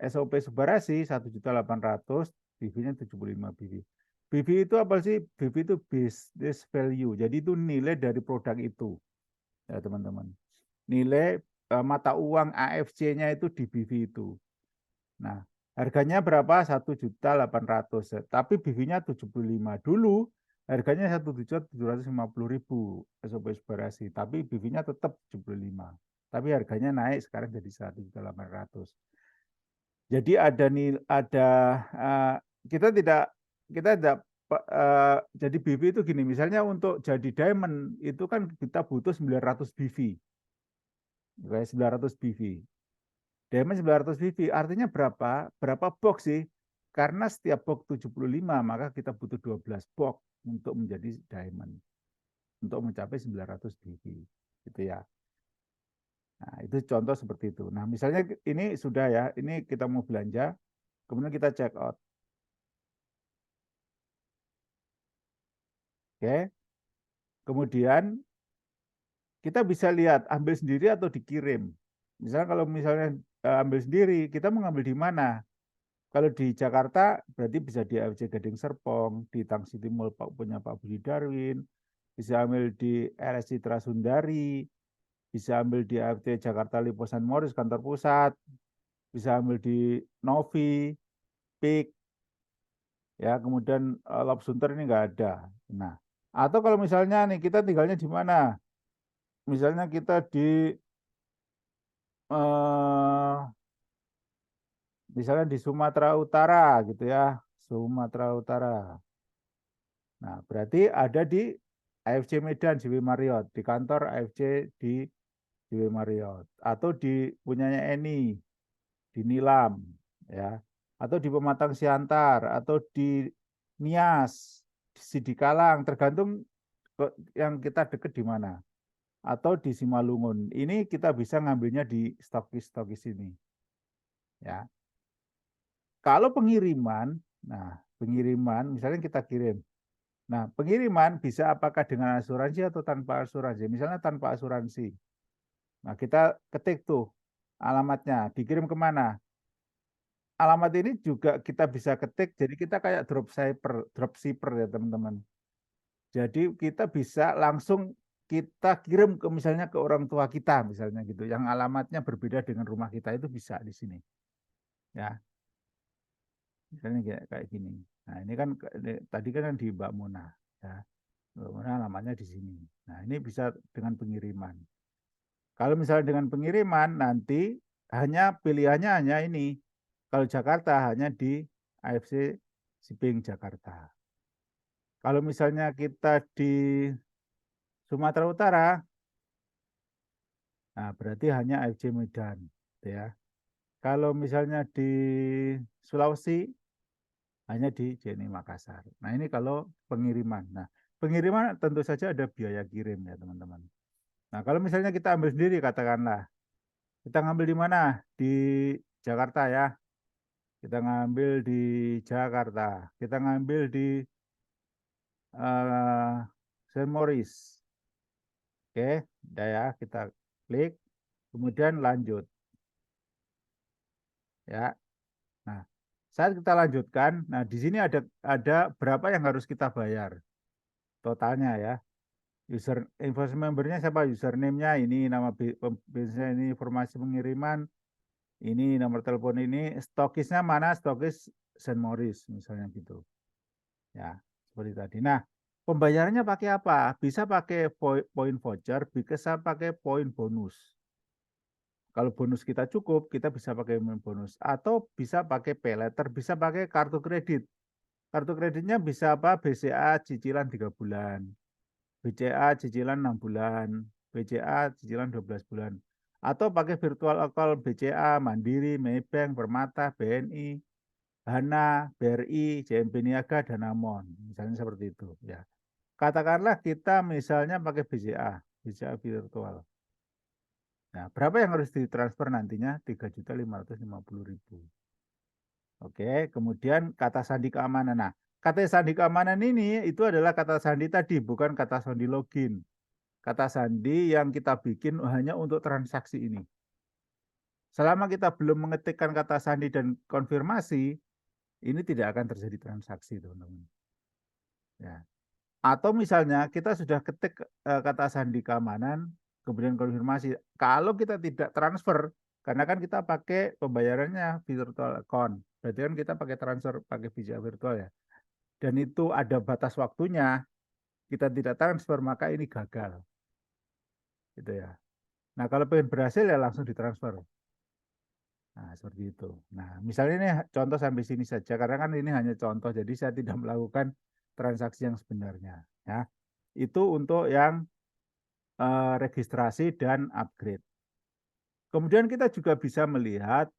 SOP Subarasi 1.800.000, BV-nya 75 BV. BV itu apa sih? BV itu business value. Jadi itu nilai dari produk itu. Ya, teman-teman. Nilai mata uang AFC-nya itu di BV itu. Nah, harganya berapa? 1.800.000. Tapi BV-nya 75. Dulu harganya 1.750.000 SOP Subarasi. Tapi BV-nya tetap 75. Tapi harganya naik sekarang jadi 1.800.000. Jadi ada uh, kita tidak jadi BV itu gini, misalnya untuk jadi diamond itu kan kita butuh 900 BV. Kayak 900 BV. Diamond 900 BV artinya berapa? Berapa box sih? Karena setiap box 75, maka kita butuh 12 box untuk menjadi diamond. Untuk mencapai 900 BV. Gitu ya. Nah, itu contoh seperti itu. Nah, misalnya ini sudah ya, ini kita mau belanja, kemudian kita check out. Oke. Kemudian kita bisa lihat ambil sendiri atau dikirim. Misalnya kalau misalnya ambil sendiri, kita mau ngambil di mana? Kalau di Jakarta berarti bisa di AFC Gading Serpong, di Tang City Mall punya Pak Budi Darwin, bisa ambil di RS Citra Sundari, bisa ambil di AFC Jakarta Lipo San Moris kantor pusat, bisa ambil di Novi, Peak, ya kemudian Lobsunter ini nggak ada. Nah, atau kalau misalnya nih kita tinggalnya di mana? Misalnya kita di eh, misalnya di Sumatera Utara gitu ya, Sumatera Utara. Nah, berarti ada di AFC Medan JW Marriott, di kantor AFC di JW Marriott, atau di punyanya Eni di Nilam, ya, atau di Pematang Siantar, atau di Nias, di Sidikalang, tergantung yang kita deket di mana, atau di Simalungun. Ini kita bisa ngambilnya di stokis-stokis ini, ya. Kalau pengiriman, nah pengiriman misalnya kita kirim. Nah, pengiriman bisa apakah dengan asuransi atau tanpa asuransi. Misalnya tanpa asuransi. Nah, kita ketik tuh alamatnya, dikirim kemana. Alamat ini juga kita bisa ketik, jadi kita kayak dropshipper ya teman-teman. Jadi kita bisa langsung kita kirim ke misalnya ke orang tua kita misalnya gitu, yang alamatnya berbeda dengan rumah kita itu bisa di sini. Ya, misalnya kayak gini. Nah, ini kan tadi kan di Mbak Mona. Ya. Mbak Mona alamatnya di sini. Nah, ini bisa dengan pengiriman. Kalau misalnya dengan pengiriman nanti pilihannya hanya ini. Kalau Jakarta hanya di AFC Shipping Jakarta. Kalau misalnya kita di Sumatera Utara, nah berarti hanya AFC Medan, ya. Kalau misalnya di Sulawesi hanya di JNI Makassar. Nah ini kalau pengiriman. Nah pengiriman tentu saja ada biaya kirim ya teman-teman. Nah kalau misalnya kita ambil sendiri katakanlah, kita ngambil di mana? Di Jakarta ya. Kita ngambil di Jakarta. Kita ngambil di Saint Maurice. Oke, udah ya, kita klik, kemudian lanjut. Ya. Nah, saat kita lanjutkan, nah di sini ada berapa yang harus kita bayar. totalnya ya. Invoice membernya siapa? Username-nya ini, nama bisnisnya ini, informasi pengiriman ini, nomor telepon ini, stokisnya mana? Stokis Saint Maurice misalnya gitu. Ya, seperti tadi. Nah, pembayarannya pakai apa? Bisa pakai poin voucher, bisa pakai poin bonus. Kalau bonus kita cukup, kita bisa pakai bonus. Atau bisa pakai pay letter, bisa pakai kartu kredit. Kartu kreditnya bisa apa? BCA cicilan 3 bulan. BCA cicilan 6 bulan. BCA cicilan 12 bulan. Atau pakai virtual account BCA, Mandiri, Maybank, Permata, BNI, Hana, BRI, JMP Niaga, Danamon. Misalnya seperti itu. Ya. Katakanlah kita misalnya pakai BCA virtual. Nah, berapa yang harus ditransfer nantinya? 3.550.000. Oke, kemudian kata sandi keamanan. Nah, kata sandi keamanan ini itu adalah kata sandi tadi, bukan kata sandi login. Kata sandi yang kita bikin hanya untuk transaksi ini. Selama kita belum mengetikkan kata sandi dan konfirmasi, ini tidak akan terjadi transaksi, teman-teman. Ya. Atau misalnya kita sudah ketik kata sandi keamanan, kemudian konfirmasi. Kalau kita tidak transfer, karena kan kita pakai pembayarannya virtual account. Berarti kan kita pakai transfer, pakai Visa virtual ya. Dan itu ada batas waktunya, kita tidak transfer, maka ini gagal. Gitu ya. Nah, kalau pengen berhasil ya langsung ditransfer. Nah, seperti itu. Nah, misalnya ini contoh sampai sini saja, karena kan ini hanya contoh, jadi saya tidak melakukan transaksi yang sebenarnya. Ya. Itu untuk yang registrasi dan upgrade. Kemudian kita juga bisa melihat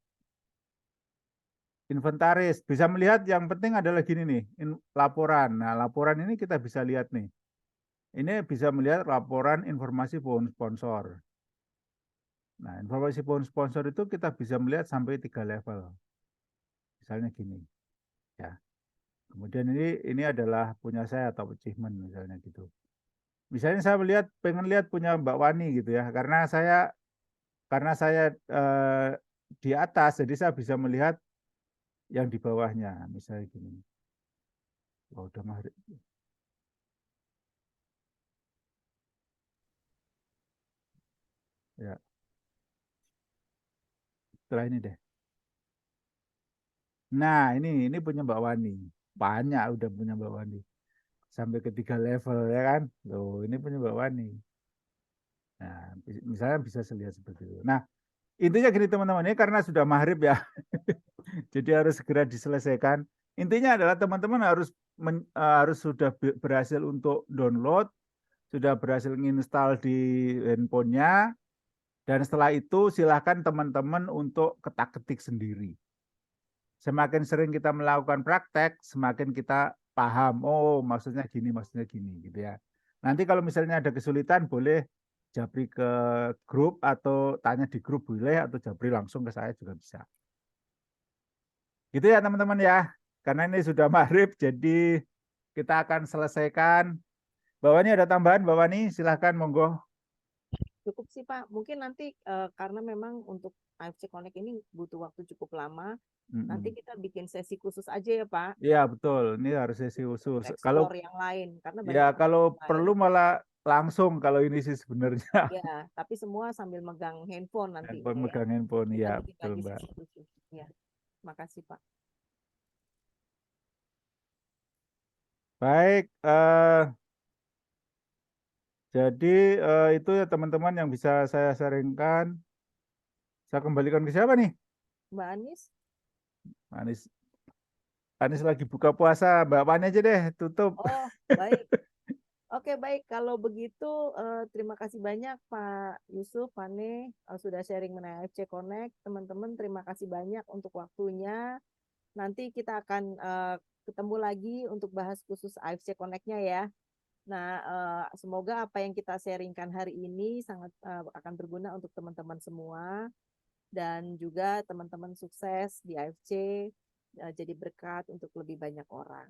inventaris. Bisa melihat yang penting adalah gini nih, laporan. Nah, laporan ini kita bisa lihat nih. Ini bisa melihat laporan informasi pohon sponsor. Nah, informasi pohon sponsor itu kita bisa melihat sampai 3 level. Misalnya gini. Ya. Kemudian ini adalah punya saya atau achievement misalnya gitu. Misalnya saya pengen lihat punya Mbak Wani gitu ya. Karena saya di atas, jadi saya bisa melihat yang di bawahnya. Misalnya gini. Oh, udah maghrib. Ya, setelah ini deh. Nah, ini punya Mbak Wani. Banyak udah punya Mbak Wani. Sampai ke 3 level ya kan. Loh, ini punya Mbak Wani. Nah, misalnya bisa lihat seperti itu. Nah, intinya gini teman-teman, ini karena sudah maghrib ya. Jadi harus segera diselesaikan. Intinya adalah teman-teman harus sudah berhasil untuk download, sudah berhasil menginstal di handphonenya, dan setelah itu silahkan teman-teman untuk ketak-ketik sendiri. Semakin sering kita melakukan praktek, semakin kita paham, oh maksudnya gini gitu ya. Nanti kalau misalnya ada kesulitan boleh japri ke grup atau tanya di grup boleh, atau japri langsung ke saya juga bisa. Gitu ya teman-teman ya. Karena ini sudah maghrib, jadi kita akan selesaikan. Mbak Wani ada tambahan, Mbak Wani silahkan monggo. Cukup sih Pak, mungkin nanti karena memang untuk AFC Connect ini butuh waktu cukup lama, nanti kita bikin sesi khusus aja ya Pak, Iya betul, ini harus sesi untuk khusus. Kalau explore yang lain, karena ya banyak kalau yang lain. perlu malah langsung kalau ini sih sebenarnya. Ya, tapi semua sambil megang handphone nantinya ya. Megang handphone, Kita ya bikin betul lagi Mbak. sesi khusus. Ya, makasih Pak. Baik, jadi itu ya teman-teman yang bisa saya sharingkan. Saya kembalikan ke siapa nih? Mbak Anis? Anis, Anis lagi buka puasa, Mbak Wani aja deh tutup. Oh, baik. Oke, baik. Kalau begitu, terima kasih banyak Pak Yusuf, Fane, sudah sharing mengenai AFC Connect. Teman-teman, terima kasih banyak untuk waktunya. Nanti kita akan ketemu lagi untuk bahas khusus AFC Connect-nya ya. Nah, semoga apa yang kita sharingkan hari ini sangat akan berguna untuk teman-teman semua. Dan juga teman-teman sukses di AFC, jadi berkat untuk lebih banyak orang.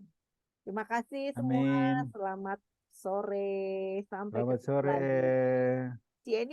Terima kasih semua. Amin. Selamat sore. Sampai Selamat ketemu sore. lagi. Ci, ini